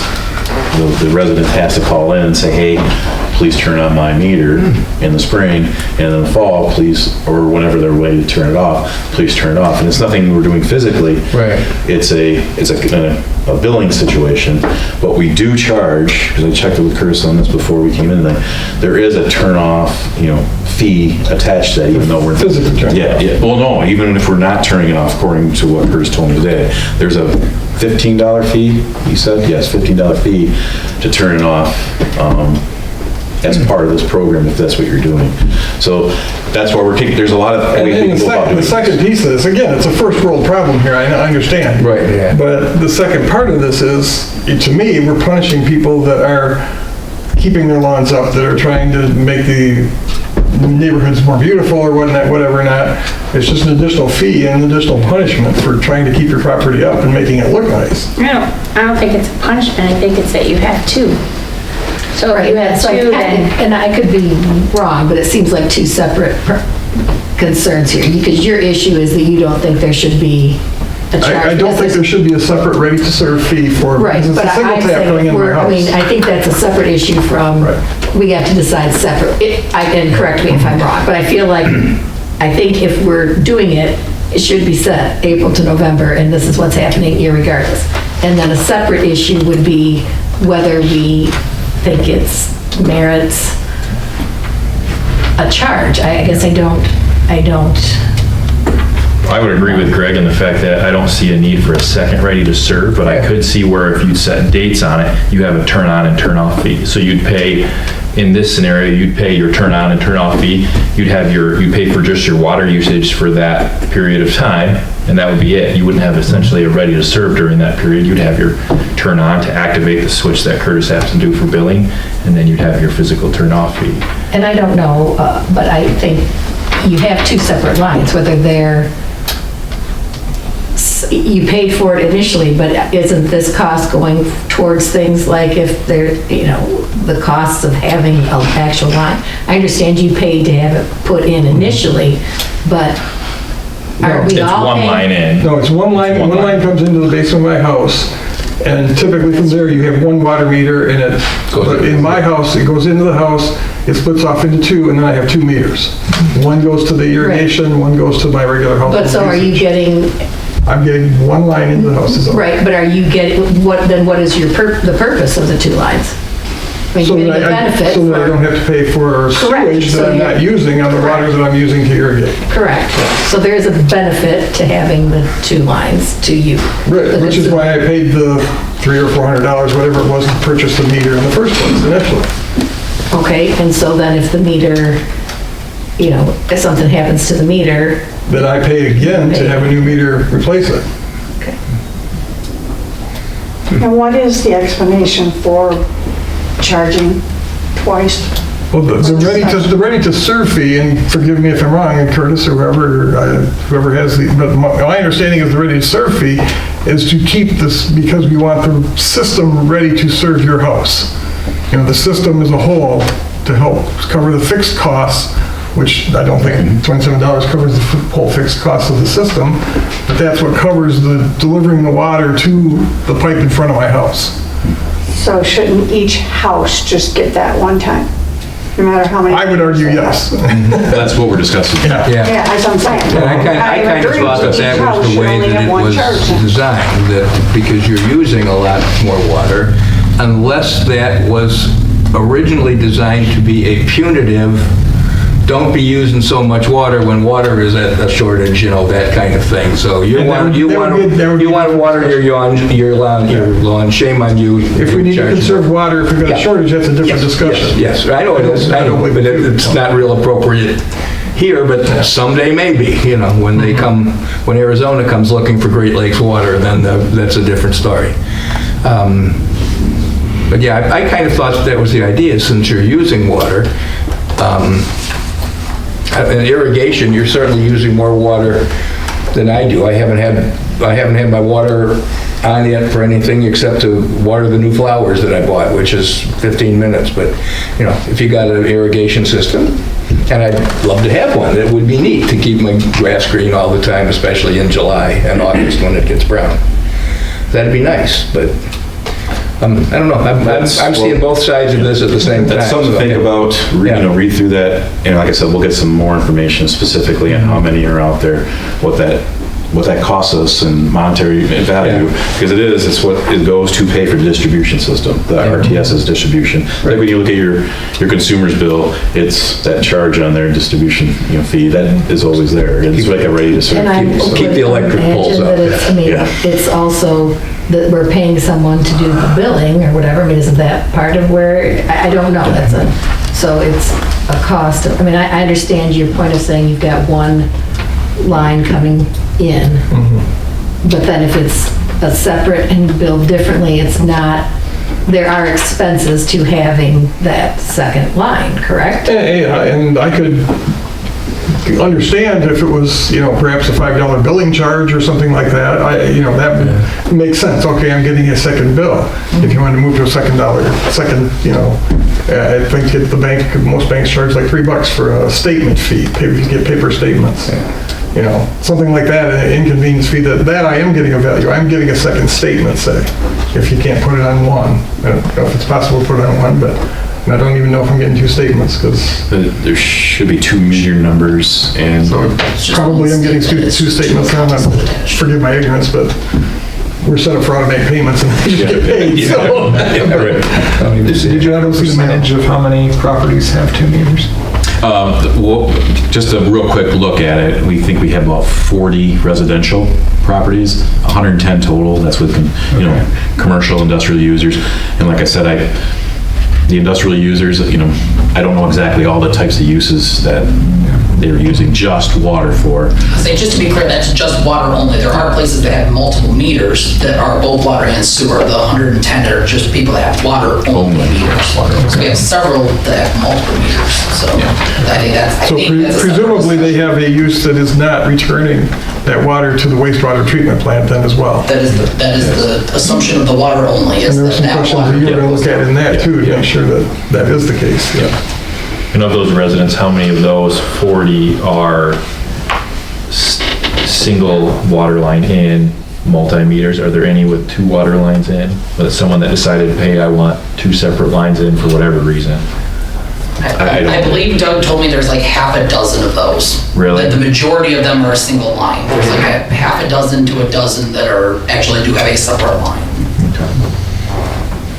the resident has to call in and say, hey, please turn on my meter in the spring, and in the fall, please, or whenever they're ready to turn it off, please turn it off. And it's nothing we're doing physically. Right. It's a billing situation, but we do charge, because I checked with Curtis on this before we came in, there is a turn off, fee attached to that, even though we're physically turning it off. Yeah. Well, no, even if we're not turning it off, according to what Curtis told me today, there's a $15 fee. He said, yes, $15 fee to turn it off. As part of this program, if that's what you're doing. So that's why we're taking, there's a lot of ways we can go about doing the this. second piece of this, again, it's a first world problem here, I understand. Right, yeah. But the second part of this is, to me, we're punishing people that are keeping their lawns up, that are trying to make the neighborhoods more beautiful or whatever not. It's just an additional fee and an additional punishment for trying to keep your property up and making it look nice. I don't think it's a punishment, I think it's that you have two. So if you have It's like, two, then, and I could be wrong, but it seems like two separate concerns here, because your issue is that you don't think there should be a charge. I don't think there should be a separate ready-to-serve fee for, Right, because it's but a single I'm tap going saying, in my I mean, house. I think that's a separate issue from, we have to decide separate, and correct me if I'm wrong, but I feel like, I think if we're doing it, it should be set April to November, and this is what's happening irregardless. And then a separate issue would be whether we think merits a charge. I guess I don't. I would agree with Greg in the fact that I don't see a need for a second ready to serve, but I could see where if you set dates on it, you have a turn on and turn off fee. So you'd pay, in this scenario, you'd pay your turn on and turn off fee. You'd pay for just your water usage for that period of time, and that would be it. You wouldn't have essentially a ready to serve during that period. You'd have your turn on to activate the switch that Curtis has to do for billing, and then you'd have your physical turn off fee. And I don't know, but I think you have two separate lines, whether you paid for it initially, but isn't this cost going towards things like if they're, the costs of having an actual line? I understand you paid to have it put in initially, but are we all It's one paying? line in. No, it's one line comes into the basement of my house, and typically from there, you have one water meter, and but in my house, it goes into the house, it splits off into two, and then I have 2 meters. One goes to the irrigation, one goes to my regular household But so are you usage. getting, I'm getting one line into the house is all. right, but are you getting, what is the purpose of the 2 lines? I mean, So you're that getting a benefit so that I don't for, have to pay for Correct, sewage so that I'm you're- not using on the water that I'm using to irrigate. correct. So there is a benefit to having the 2 lines to you. Right, which is why I paid the $300 or $400, whatever it was, to purchase the meter in the first place initially. Okay, and so then if the meter, if something happens to the meter, Then I pay again to have a new meter replace it. And what is the explanation for charging twice? Well, the ready to serve fee, and forgive me if I'm wrong, and Curtis or whoever has but my understanding is the ready to serve fee is to keep this, because we want the system ready to serve your house. The system as a whole to help cover the fixed costs, which I don't think $27 covers the whole fixed cost of the system, but that's what covers the delivering the water to the pipe in front of my house. So shouldn't each house just get that one time? No matter how many. I would argue yes. That's what we're discussing. Yeah, that's what I'm saying. And I kind of agree thought with that each that was house the should way only that have it one was charge then. designed, that because you're using a lot more water, unless that was originally designed to be a punitive don't be using so much water when water is at a shortage, that kind of thing. So you And want to water your lawn, shame on you. If we need to conserve water, if we've got a Yeah. shortage, that's a different discussion. Yes, I know it is, I know, but it's not real appropriate here, but someday maybe, when they come, when Arizona comes looking for Great Lakes water, then that's a different story. But yeah, I kind of thought that was the idea, since you're using water. In irrigation, you're certainly using more water than I do. I haven't had my water on yet for anything except to water the new flowers that I bought, which is 15 minutes. But, if you got an irrigation system, and I'd love to have one, it would be neat to keep my grass green all the time, especially in July and August when it gets brown. That'd be nice, but I don't know. I'm seeing both sides of this at the same time. That's something to think about, read through that, and like I said, we'll get some more information specifically on how many are out there, what that costs us in monetary value, because it's what it goes to pay for the distribution system, the RTS's distribution. Like when you look at your consumer's bill, it's that charge on their distribution fee, that is always there. It's like a ready to serve. And I Keep the electric poles up. It's also that we're paying someone to do the billing or whatever. Isn't that part of where, I don't know, so it's a cost. I understand your point of saying you've got one line coming in, but then if it's a separate and billed differently, it's not, there are expenses to having that second line, correct? Yeah, and I could understand if it was, perhaps a $5 billing charge or something like that. That makes sense. Okay, I'm getting a second bill. If you want to move to a second, I think at the bank, most banks charge like $3 for a statement fee. You get paper statements. Something like that, an inconvenience fee, that I am getting a value. I'm getting a second statement, say, if you can't put it on one. I don't know if it's possible to put it on one, but I don't even know if I'm getting two statements, because... There should be two meter numbers, and... So probably I'm getting two statements now. Forgive my ignorance, but we're set up for automatic payments and they just get paid, so... Did you ever see the percentage of how many properties have 2 meters? Well, just a real quick look at it, we think we have about 40 residential properties, 110 total, that's with, commercial, industrial users. And like I said, the industrial users, I don't know exactly all the types of uses that they're using just water for. Say, just to be clear, that's just water only. There are places that have multiple meters that are both water and sewer. The 110 are just people that have water only meters. So we have several that have multiple meters. So I think that's... So presumably they have a use that is not returning that water to the wastewater treatment plant then as well. That is the assumption of the water only. And there are some questions that you're going to look at in that too, to make sure that that is the case. And of those residents, how many of those 40 are single water line in, multi-meters? Are there any with 2 water lines in? Someone that decided, hey, I want 2 separate lines in for whatever reason? I believe Doug told me there's like half a dozen of those. Really? The majority of them are a single line. There's like a half a dozen to a dozen that actually do have a separate line.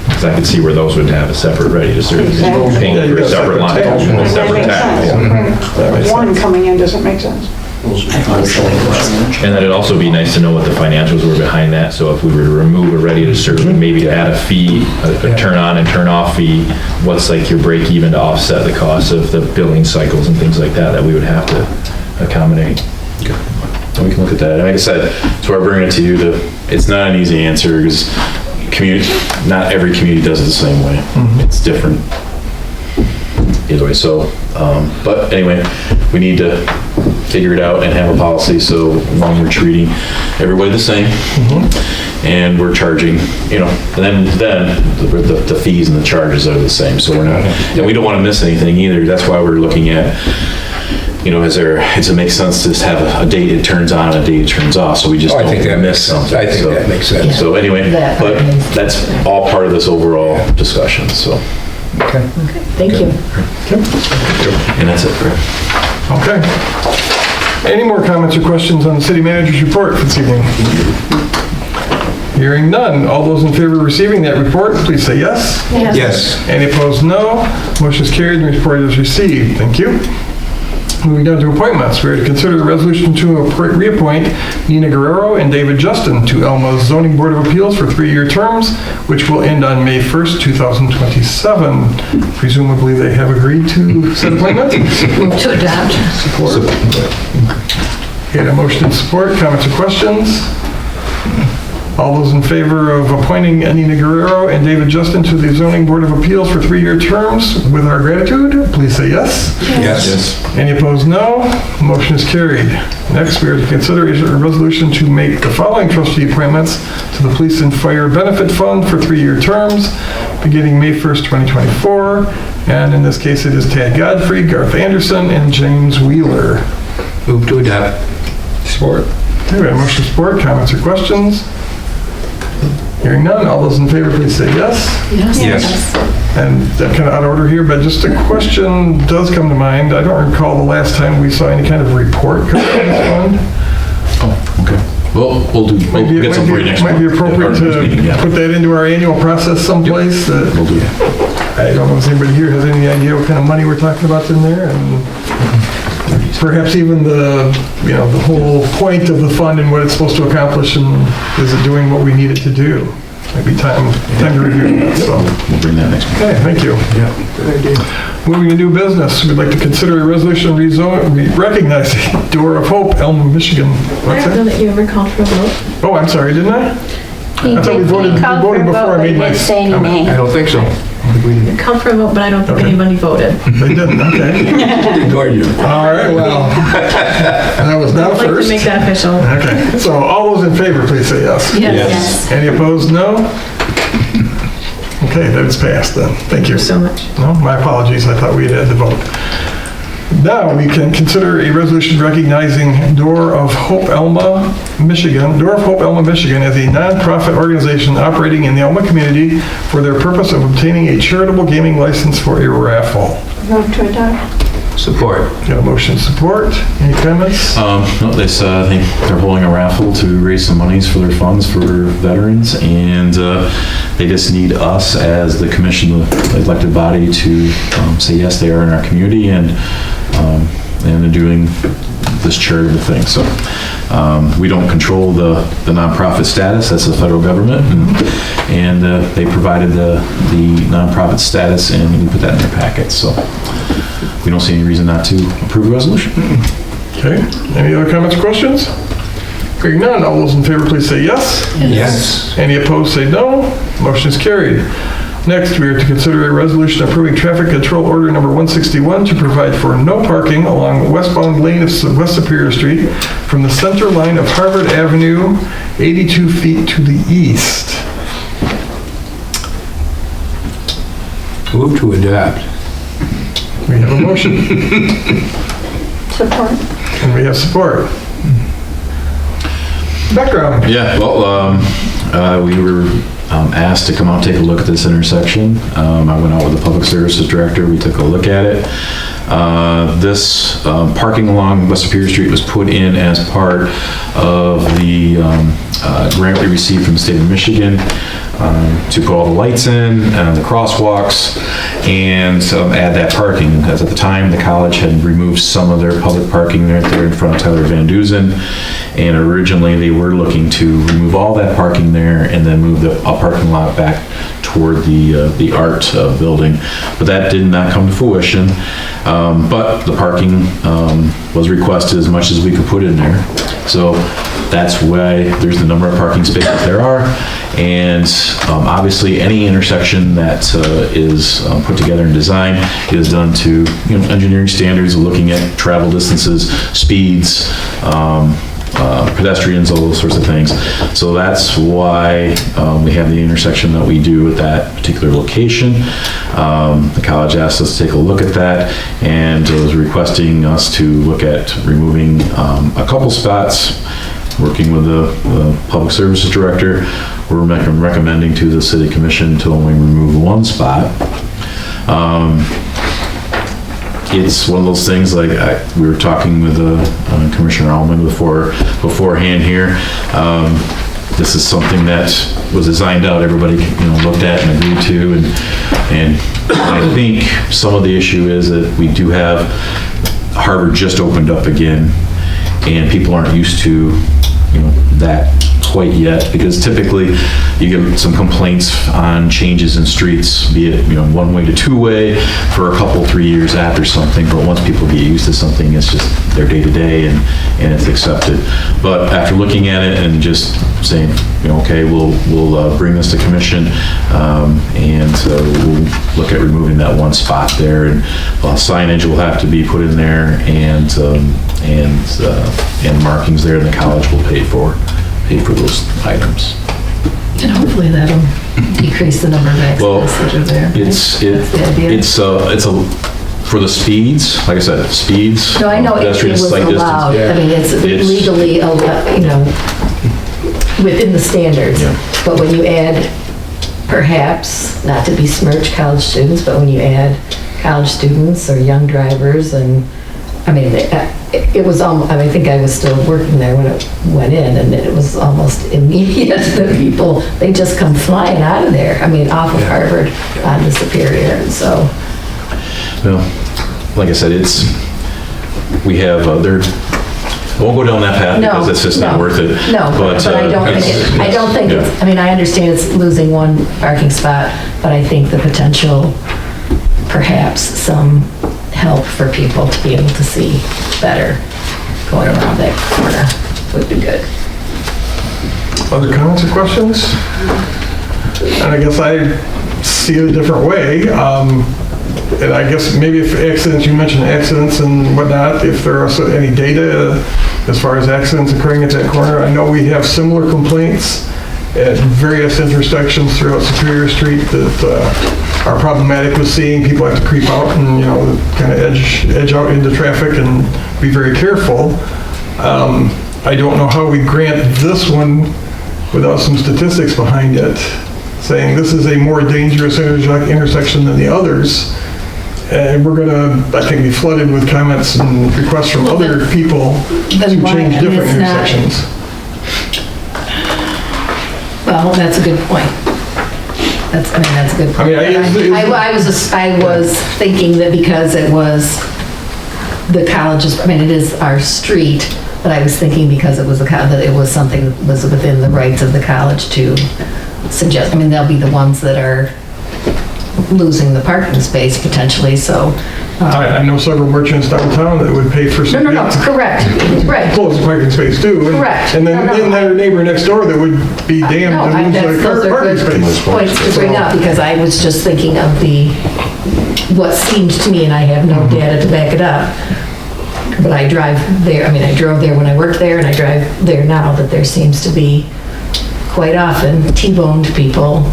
Because I could see where those would have a separate ready to serve. Exactly. Paying for a separate line, a separate tax. One coming in doesn't make sense. And then it'd also be nice to know what the financials were behind that, so if we were to remove a ready to serve and maybe to add a fee, a turn on and turn off fee, what's like your break even to offset the cost of the billing cycles and things like that we would have to accommodate. We can look at that. And like I said, that's why I bring it to you, it's not an easy answer, because not every community does it the same way. It's different either way, so, but anyway, we need to figure it out and have a policy, so when we're treating everybody the same, and we're charging, then the fees and the charges are the same, so we're not, and we don't want to miss anything either. That's why we're looking at, does it make sense to just have a date it turns on and a date it turns off, so we just don't miss something. I think that makes sense. So anyway, but that's all part of this overall discussion, so. Okay. Thank you. And that's it, Greg. Okay. Any more comments or questions on the city manager's report this evening? Hearing none. All those in favor of receiving that report, please say yes. Yes. Any opposed, no. Motion is carried and the report is received. Thank you. Moving down to appointments, we are to consider the resolution to reappoint Nina Guerrero and David Justin to Elma's Zoning Board of Appeals for 3-year terms, which will end on May 1st, 2027. Presumably, they have agreed to said appointment. Move to adopt. Support. Okay, a motion and support. Comments or questions? All those in favor of appointing Nina Guerrero and David Justin to the Zoning Board of Appeals for 3-year terms with our gratitude, please say yes. Yes. Any opposed, no. Motion is carried. Next, we are to consider a resolution to make the following trustee appointments to the Police and Fire Benefit Fund for 3-year terms, beginning May 1st, 2024. And in this case, it is Tad Godfrey, Garth Anderson, and James Wheeler. Move to adopt. Support. Okay, we have motion support. Comments or questions? Hearing none, all those in favor, please say yes. Yes. And that kind of out of order here, but just a question does come to mind. I don't recall the last time we saw any kind of report come from this fund. Oh, okay. Well, we'll get some for you next Might be month. appropriate to put that into our annual process someplace. That We'll do that. I don't know if anybody here has any idea what kind of money we're talking about in there, and perhaps even the whole point of the fund and what it's supposed to accomplish, and is it doing what we need it to do? Maybe time to review that, so. We'll bring that next month. Okay, thank you. Yeah, good idea. Moving to new business, we'd like to consider a resolution recognizing Door of Hope, Elma, Michigan. I What's don't know that? that you ever called for a vote. Oh, I'm sorry, didn't I? He I thought we did- voted- he we called voted for a before I vote, but made he my didn't say any comment. name. I don't think so. You called for a vote, but I don't think Okay. anybody voted. They didn't, okay. Ignored you. All right, well, that was not I'd like to first. make that official. Okay, so all those in favor, please say yes. Yes. Any opposed, no? Okay, that is passed then. Thank you. So much. No, my apologies, I thought we had the vote. Now, we can consider a resolution recognizing Door of Hope Elma, Michigan, Door of Hope Elma, Michigan as a nonprofit organization operating in the Elma community for their purpose of obtaining a charitable gaming license for a raffle. Move to adopt. Support. Got a motion support. Any comments? No, they said, I think they're holding a raffle to raise some monies for their funds for veterans, and they just need us as the commission, the elected body, to say yes, they are in our community, and they're doing this charitable thing. So we don't control the nonprofit status. That's the federal government, and they provided the nonprofit status, and we put that in their packet. So we don't see any reason not to approve the resolution. Okay, any other comments or questions? Hearing none, all those in favor, please say yes. Yes. Any opposed, say no. Motion is carried. Next, we are to consider a resolution approving traffic control order number 161 to provide for no parking along the westbound lane of West Superior Street from the center line of Harvard Avenue, 82 feet to the east. Move to adopt. We have a motion, Support. and we have support. Background. Yeah, well, we were asked to come out and take a look at this intersection. I went out with the Public Services Director, we took a look at it. This parking along West Superior Street was put in as part of the grant we received from the state of Michigan to put all the lights in, the crosswalks, and add that parking. Because at the time, the college had removed some of their public parking right there in front of Tyler Van Duzen, and originally they were looking to remove all that parking there and then move the parking lot back toward the art building. But that did not come to fruition. But the parking was requested as much as we could put in there. So that's why there's the number of parking spaces there are. And obviously, any intersection that is put together and designed is done to engineering standards, looking at travel distances, speeds, pedestrians, all those sorts of things. So that's why we have the intersection that we do at that particular location. The college asked us to take a look at that, and was requesting us to look at removing a couple spots. Working with the Public Services Director, we're recommending to the City Commission to only remove one spot. It's one of those things, like we were talking with Commissioner Allman beforehand here. This is something that was designed out, everybody looked at and agreed to, and I think some of the issue is that we do have Harvard just opened up again, and people aren't used to, that quite yet, because typically you get some complaints on changes in streets, be it, one way to two way for a couple, 3 years after something, but once people get used to something, it's just their day to day and it's accepted. But after looking at it and just saying, okay, we'll bring this to commission, and we'll look at removing that one spot there, and signage will have to be put in there, and markings there, and the college will pay for those items. And hopefully that'll decrease the number of accidents that are there. It's the idea. for the speeds, like I said, speeds. No, I know it pedestrian was sight distance. allowed. I mean, it's legally, within the standards. Yeah. But when you add, perhaps, not to besmirch college students, but when you add college students or young drivers, and, I mean, it was almost, I think I was still working there when it went in, and it was almost immediate that people, they just come flying out of there. I mean, off of Harvard onto Superior, and so. Well, like I said, we have, I won't go down that path because it's just not worth it. No, but I don't think it's, I mean, I understand it's losing one parking spot, but I think the potential, perhaps some help for people to be able to see better going around that corner would be good. Other comments or questions? And I guess I see it a different way. And I guess maybe if accidents, you mentioned accidents and whatnot, if there are any data as far as accidents occurring at that corner. I know we have similar complaints at various intersections throughout Superior Street that are problematic with seeing people have to creep out and, kind of edge out into traffic and be very careful. I don't know how we grant this one without some statistics behind it, saying this is a more dangerous intersection than the others. And we're going to, I think, be flooded with comments and requests from other people to change different intersections. Well, that's a good point. That's a good point. I was thinking that because it was the college's, I mean, it is our street, but I was thinking because it was that it was something that was within the rights of the college to suggest. I mean, they'll be the ones that are losing the parking space potentially, so. I know several merchants downtown that would pay for some. No, correct, right. Close the parking space too. Correct. And then their neighbor next door that would be damned to lose their parking space. Points to bring up, because I was just thinking of what seemed to me, and I have no data to back it up, but I drive there, I mean, I drove there when I worked there, and I drive there now, that there seems to be quite often T-boned people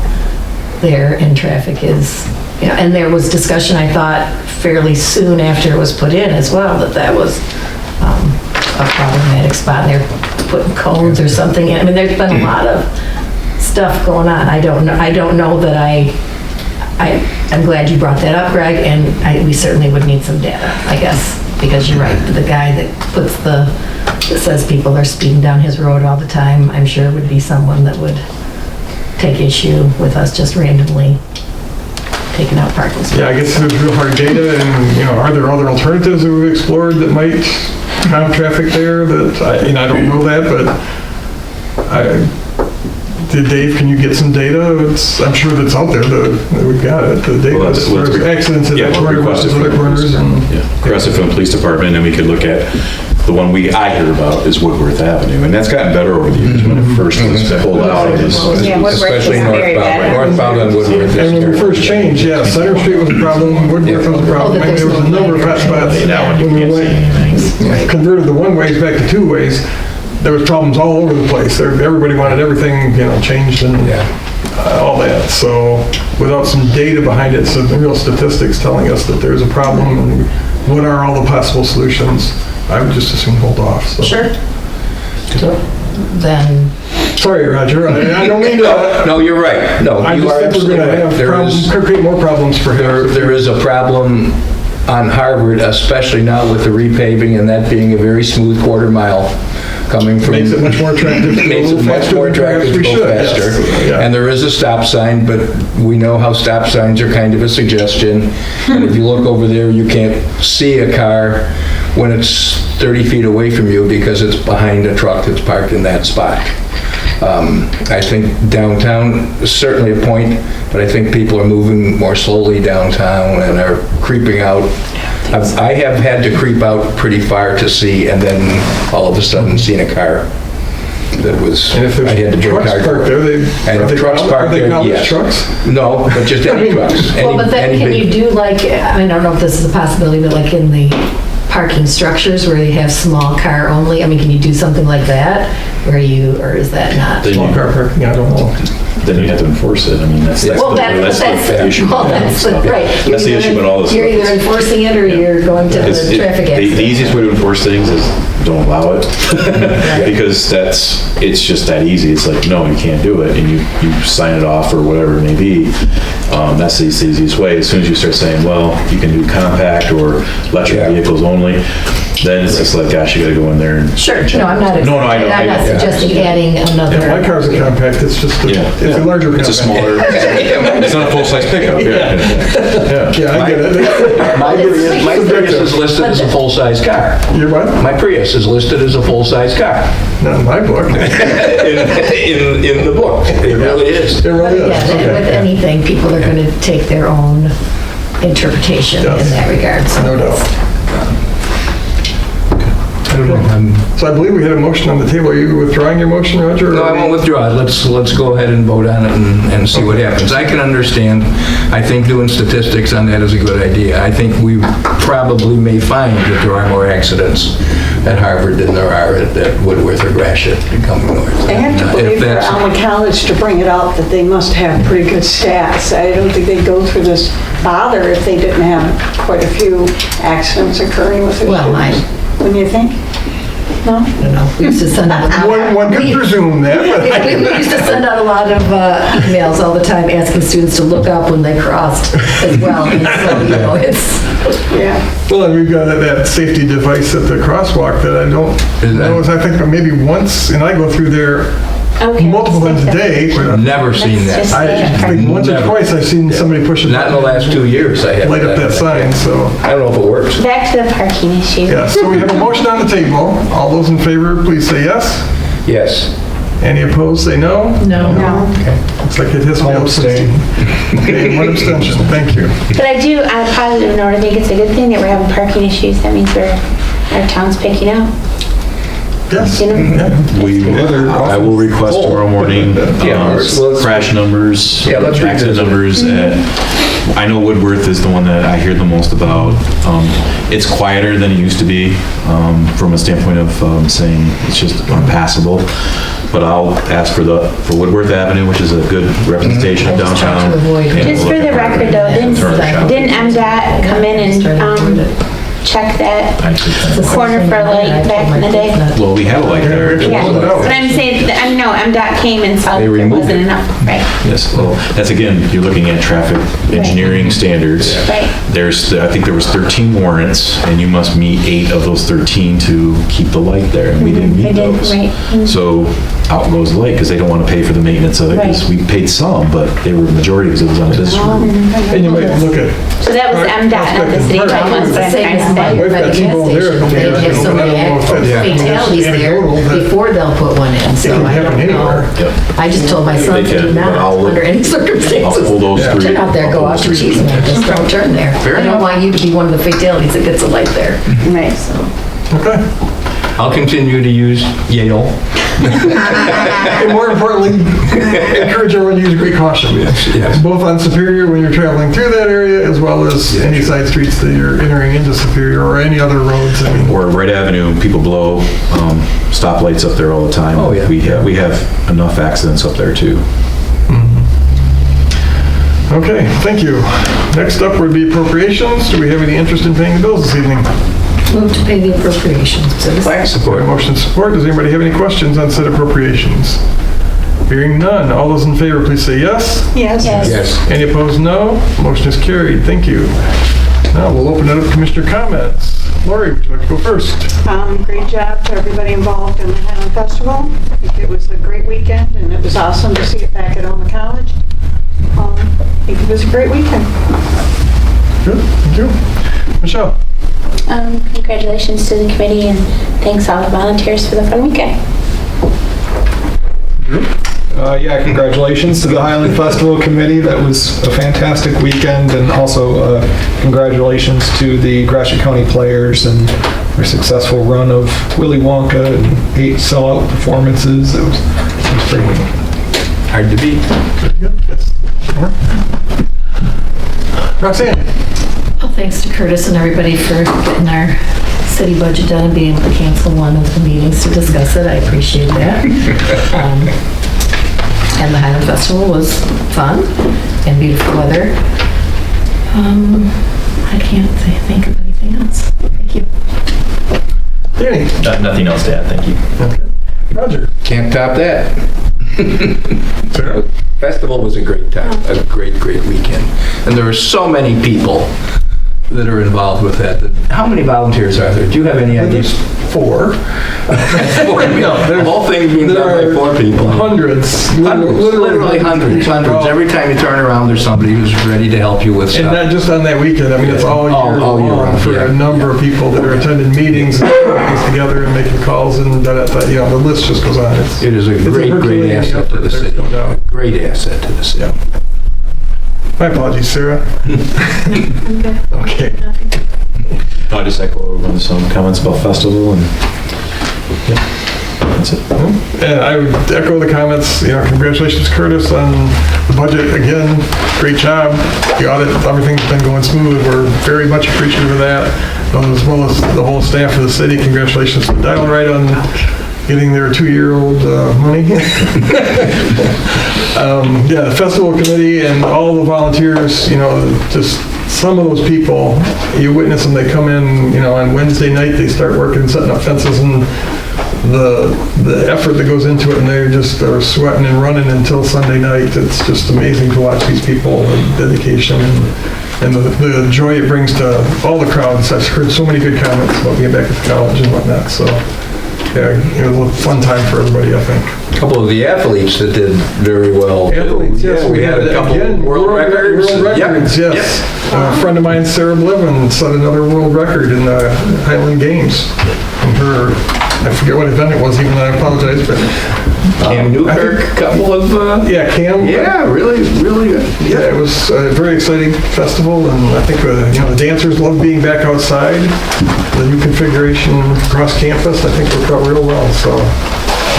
there, and traffic is, and there was discussion, I thought, fairly soon after it was put in as well, that was a problematic spot, and they're putting cones or something in. I mean, there's been a lot of stuff going on. I don't know that I'm glad you brought that up, Greg, and we certainly would need some data, I guess, because you're right, the guy that says people are speeding down his road all the time, I'm sure would be someone that would take issue with us just randomly taking out parking spaces. Yeah, I guess there's real hard data, and, are there other alternatives that we've explored that might calm traffic there that, I don't know that, but Dave, can you get some data? I'm sure that's out there, that we've got it, the data, as far as accidents at that corner versus other corners. Request it from the police department, and we could look at the one I hear about is Woodworth Avenue, and that's gotten better over the years. When it first was pulled out, it was Especially northbound on Woodworth. And when we first changed, Center Street was a problem, Woodworth was a problem. I mean, there was a number of hot spots when we converted the one-ways back to two-ways. There was problems all over the place. Everybody wanted everything, changed and all that. So without some data behind it, some real statistics telling us that there's a problem and what are all the possible solutions, I would just assume hold off. So. Sure. Then. Sorry, Roger. I don't mean to. No, you're right. No, you are absolutely right. Could create more problems for him. There is a problem on Harvard, especially now with the repaving and that being a very smooth quarter mile coming from. Makes it much more attractive. Makes it much more attractive to go faster. Yes. Yeah. And there is a stop sign, but we know how stop signs are kind of a suggestion. And if you look over there, you can't see a car when it's 30 feet away from you because it's behind a truck that's parked in that spot. I think downtown is certainly a point, but I think people are moving more slowly downtown and are creeping out. I have had to creep out pretty far to see, and then all of a sudden seen a car that was, And if I had to there's bring trucks car. parked there, And if trucks parked there, are they yes. trucks? No, but just any trucks. Well, but then Any can big- you do like, I don't know if this is a possibility, but like in the parking structures where they have small car only, I mean, can you do something like that? Where you, or is that not? Small car parking, I don't know. Then you have to enforce it. I mean, that's Well, the issue. well, that's the, right. That's the issue with all this You're stuff. either enforcing it or you're going to It's- the traffic The accident. easiest way to enforce things is don't allow it. Because it's just that easy. It's like, no, you can't do it, and you sign it off or whatever it may be. That's the easiest way. As soon as you start saying, well, you can do compact or electric Yeah. vehicles only, then it's just like, gosh, you gotta go in there and. Sure, no, I'm not, No, I know. I'm not suggesting adding another. Yeah, my car's a compact, it's just, it's a larger compact. It's a smaller, it's not a full-size pickup, yeah. Yeah, I get it. My Prius is listed as a full-size car. Your what? My Prius is listed as a full-size car. Not in my book. In the book. It really is. It really is. Yeah, and with Okay. anything, people are going to take their own interpretation in Yes. that regard. So No doubt. I don't know. So I believe we had a motion on the table. Are you withdrawing your motion, Roger? No, I won't withdraw it. Let's go ahead and vote on it and see what happens. I can understand, I think doing statistics on that is a good idea. I think we probably may find that there are more accidents at Harvard than there are at Woodworth or Gratiot coming north. I have to If believe for that's- Alma College to bring it up that they must have pretty good stats. I don't think they'd go through this bother if they didn't have quite a few accidents occurring with their Well, students. Wouldn't you think? No? I don't know. We used to send out. One could presume that, but We used to send out a lot of emails all the time asking students to look up when they crossed as well. And so, you know, it's, Yeah. well, and we've got that safety device at the crosswalk that I don't know, I think maybe once, and I go through there Okay, multiple times a day. I've never seen Let's that. just- I think once or Never. twice I've seen somebody push a Not in the last 2 years I have. light up that sign, so. I don't know if it works. Back to the parking issue. Yeah, so we have a motion on the table. All those in favor, please say yes. Yes. Any opposed, say no. no. No. Looks like it has failed. Okay, one abstention, thank you. But I do, on a positive note, I think it's a good thing that we're having parking issues. That means our town's picking up. Yes. You know? Yeah. I will request tomorrow morning, Yeah, let's- crash numbers, Yeah, let's accident revisit. numbers. I know Woodworth is the one that I hear the most about. It's quieter than it used to be, from a standpoint of saying it's just unpassable. But I'll ask for Woodworth Avenue, which is a good representation of I just try to downtown. avoid it. and Just we'll for look the at record though, Turner. didn't MDOT come in and check that corner for a light back in the day? Well, we have a light there. Yeah, but I'm saying, I know MDOT came and saw that there removed wasn't it. enough, right? Yes, well, that's again, you're looking at traffic engineering standards. Right. I think there was 13 warrants, and you must meet 8 of those 13 to keep the light there, and we didn't They meet didn't, those. right. So out goes the light, because they don't want to pay for the maintenance of it, because Right. we paid some, but they were majority because it was on this route. And you might look at, So that was MDOT, not the city, Right. that was what I'm Same trying as to mine say. We've by got the gas T-Bone there, station. They yeah. have so many I don't know if that's fatalities there anecdotal, but before they'll put one in, so it can I happen don't anywhere. know. Yep. I just told my son They to can, do but not, I'll look- under any I'll circumstances. pull those 3. Turn out there, go out to Cheeseman, just don't turn there. I don't want you to be one of the fatalities that gets a light there. Right. Okay. I'll continue to use Yale. And more importantly, encourage everyone to use great caution. Yes. Both on Superior when you're traveling through that area, as well as any side streets that you're entering into Superior or any other roads. I mean, Or Wright Avenue, people blow stoplights up there all the time. Oh, yeah. We have enough accidents up there, too. okay, thank you. Next up would be appropriations. Do we have any interest in paying the bills this evening? Move to pay the appropriations. Support. Motion support. Does anybody have any questions on said appropriations? Hearing none. All those in favor, please say yes. Yes. Yes. Any opposed, no. Motion is carried. Thank you. Now we'll open it up to Commissioner comments. Lori, would you like to go first? Great job to everybody involved in the Highland Festival. I think it was a great weekend, and it was awesome to see it back at Alma College. I think it was a great weekend. Good, thank you. Michelle? Congratulations to the committee and thanks all the volunteers for the fun weekend. Yeah, congratulations to the Highland Festival Committee. That was a fantastic weekend, and also congratulations to the Gratiot County players and their successful run of Willy Wonka and 8 sellout performances. It was pretty Hard to beat. Roxanne? Well, thanks to Curtis and everybody for getting our city budget done and being able to cancel one of the meetings to discuss it. I appreciate that. And the Highland Festival was fun and beautiful weather. I can't think of anything else. Thank you. Danny? Nothing else to add, thank you. Roger? Can't top that. Sarah? Festival was a great time, a great weekend. And there were so many people that are involved with that. How many volunteers are there? Do you have any ideas? 4. The whole thing being done by 4 people. Hundreds. Literally hundreds. Every time you turn around, there's somebody who's ready to help you with stuff. And not just on that weekend, I mean, it's all year long for a number of people that are attending meetings and putting things together and making calls and the list just goes on. It is a great asset to the city. No doubt. Great asset to the city. My apologies, Sarah. I'm good. Okay. I just echo some comments about festival and that's it. And I would echo the comments, congratulations Curtis on the budget again, great job. The audit, everything's been going smooth, we're very much appreciative of that, as well as the whole staff of the city. Congratulations to Dial Right on getting their 2-year-old money. The festival committee and all the volunteers, just some of those people, you witness them, they come in, on Wednesday night, they start working, setting up fences, and the effort that goes into it, and they're sweating and running until Sunday night. It's just amazing to watch these people, the dedication and the joy it brings to all the crowds. I've heard so many good comments about being back at the college and whatnot, so yeah, it was a fun time for everybody, I think. A couple of the athletes that did very well. Athletes, yes. We had a couple world records. World records, yes. A friend of mine, Sarah Blevin, set another world record in the Highland Games. And I forget what event it was, even though I apologize, but... Cam Newkirk, a couple of... Cam. Yeah, really good. Yeah, it was a very exciting festival, and I think the dancers love being back outside. The new configuration across campus, I think, worked out real well. So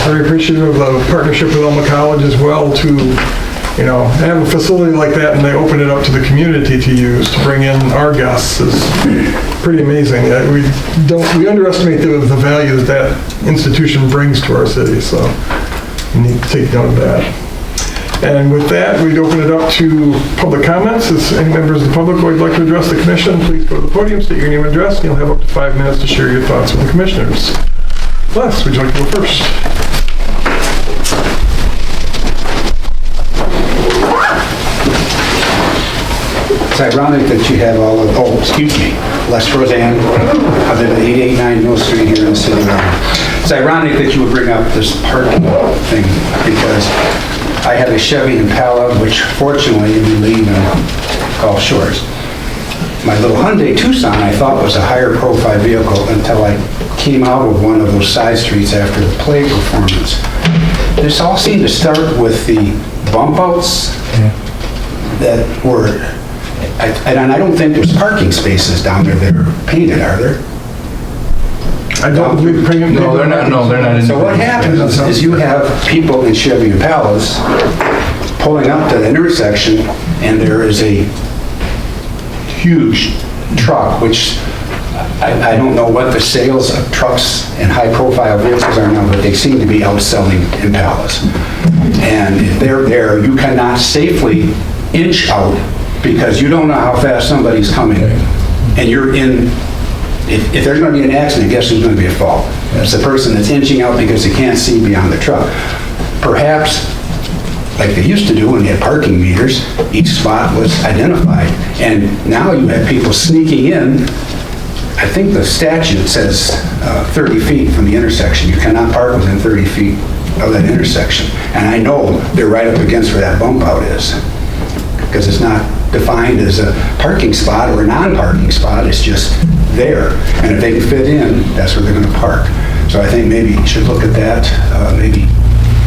very appreciative of the partnership with Elma College as well to, have a facility like that, and they open it up to the community to use to bring in our guests is pretty amazing. We underestimate the value that institution brings to our city. So we need to take note of that. And with that, we'd open it up to public comments. If any members of the public would like to address the commission, please go to the podium, state your name and address, and you'll have up to 5 minutes to share your thoughts with the commissioners. Les, would you like to go first? It's ironic that you have all of, Les Roseanne, I live at 889 Mill Street here in the city. It's ironic that you would bring up this parking thing, because I have a Chevy Impala, which fortunately we leave in Gulf Shores. My little Hyundai Tucson I thought was a higher profile vehicle until I came out of one of those side streets after the play performance. This all seemed to start with the bump outs that were, and I don't think there's parking spaces down there that are painted, are there? I don't believe painted. No, they're not. So what happens is you have people in Chevy Impalas pulling up to the intersection, and there is a huge truck, which I don't know what the sales of trucks and high-profile vehicles are now, but they seem to be outselling Impalas. And if they're there, you cannot safely inch out because you don't know how fast somebody's coming. And you're in, if there's going to be an accident, guess who's going to be at fault? It's the person that's inching out because they can't see beyond the truck. Perhaps, like they used to do when they had parking meters, each spot was identified. And now you have people sneaking in. I think the statute says 30 feet from the intersection. You cannot park within 30 feet of that intersection. And I know they're right up against where that bump out is, because it's not defined as a parking spot or a non-parking spot. It's just there. And if they can fit in, that's where they're going to park. So I think maybe you should look at that, maybe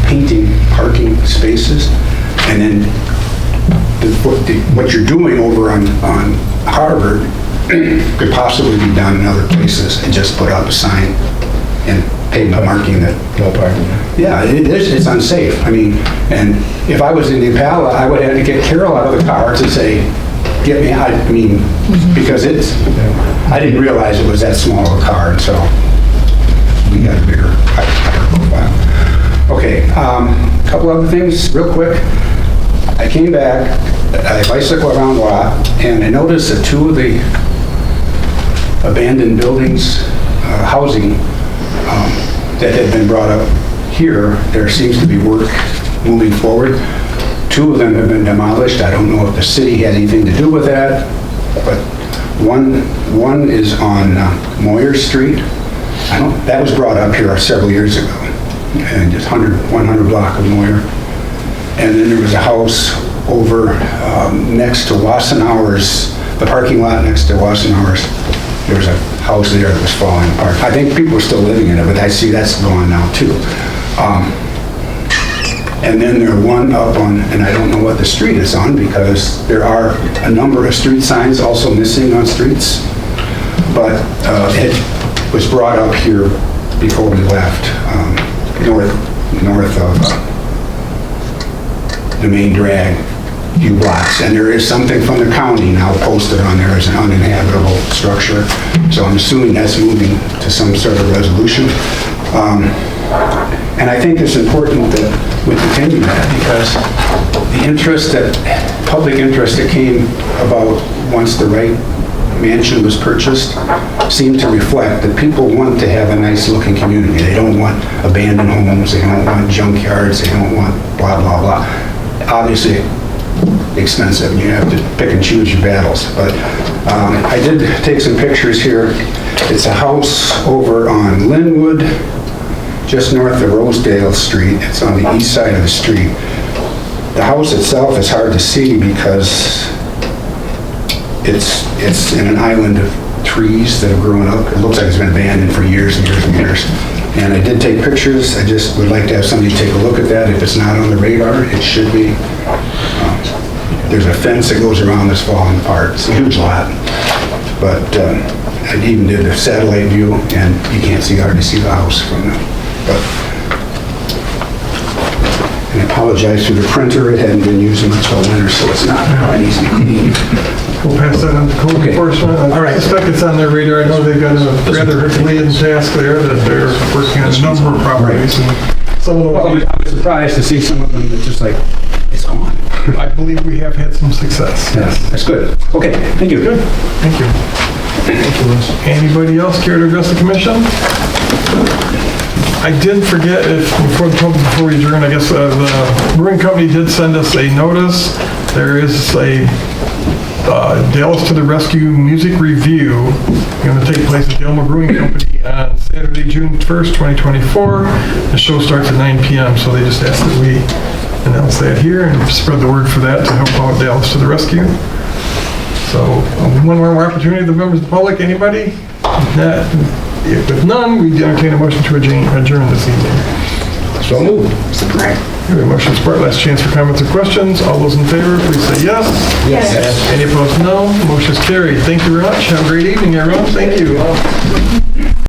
painting parking spaces. And then what you're doing over on Harvard could possibly be done in other places and just put up a sign and pavement marking that no parking. Yeah, it's unsafe. I mean, and if I was in the Impala, I would have to get Carol out of the car to say, get me out. I mean, because I didn't realize it was that small of a car until we got a bigger higher profile. Okay, a couple other things real quick. I came back, I bicycled around a lot, and I noticed that two of the abandoned buildings, housing, that had been brought up here, there seems to be work moving forward. Two of them have been demolished. I don't know if the city had anything to do with that, but one is on Moyer Street. That was brought up here several years ago, and just 100 block of Moyer. And then there was a house over next to Wassenauer's, the parking lot next to Wassenauer's. There was a house there that was falling apart. I think people are still living in it, but I see that's gone now too. And then there's one up on, and I don't know what the street is on because there are a number of street signs also missing on streets. But it was brought up here before we left, north of the main drag, few blocks. And there is something from the county now posted on there as an uninhabitable structure. So I'm assuming that's moving to some sort of resolution. And I think it's important that we continue that because the interest public interest that came about once the Wright mansion was purchased seemed to reflect that people want to have a nice looking community. They don't want abandoned homes, they don't want junkyards, they don't want blah, blah, blah. Obviously expensive, and you have to pick and choose your battles. But I did take some pictures here. It's a house over on Linwood, just north of Rosedale Street. It's on the east side of the street. The house itself is hard to see because it's in an island of trees that have grown up. It looks like it's been abandoned for years and years and years. And I did take pictures. I just would like to have somebody take a look at that. If it's not on the radar, it should be. There's a fence that goes around this falling apart. It's a huge lot. But I even did a satellite view, and you can't hardly see the house from that. But and I apologize to the printer. It hadn't been used much all winter, so it's not quite easy to clean. We'll pass that on to code enforcement. I suspect it's on their radar. I know they've got a rather Herculean task there that they're working on a number of properties. And some of them, I was surprised to see some of them that just like, it's gone. I believe we have had some success. Yes, that's good. Okay, thank you. Good, thank you. Anybody else care to address the commission? I did forget, before we adjourn, I guess the brewing company did send us a notice. There is a Dallas to the Rescue Music Review going to take place at the Elma Brewing Company on Saturday, June 1st, 2024. The show starts at 9 p.m., so they just asked that we announce that here and spread the word for that to help out Dallas to the Rescue. So, one more opportunity, the members of the public, anybody? If none, we entertain a motion to adjourn this evening. So moved. Support. We have a motion support. Last chance for comments or questions. All those in favor, please say yes. Yes. Any opposed, no. Motion is carried. Thank you very much. Have a great evening, everyone. Thank you.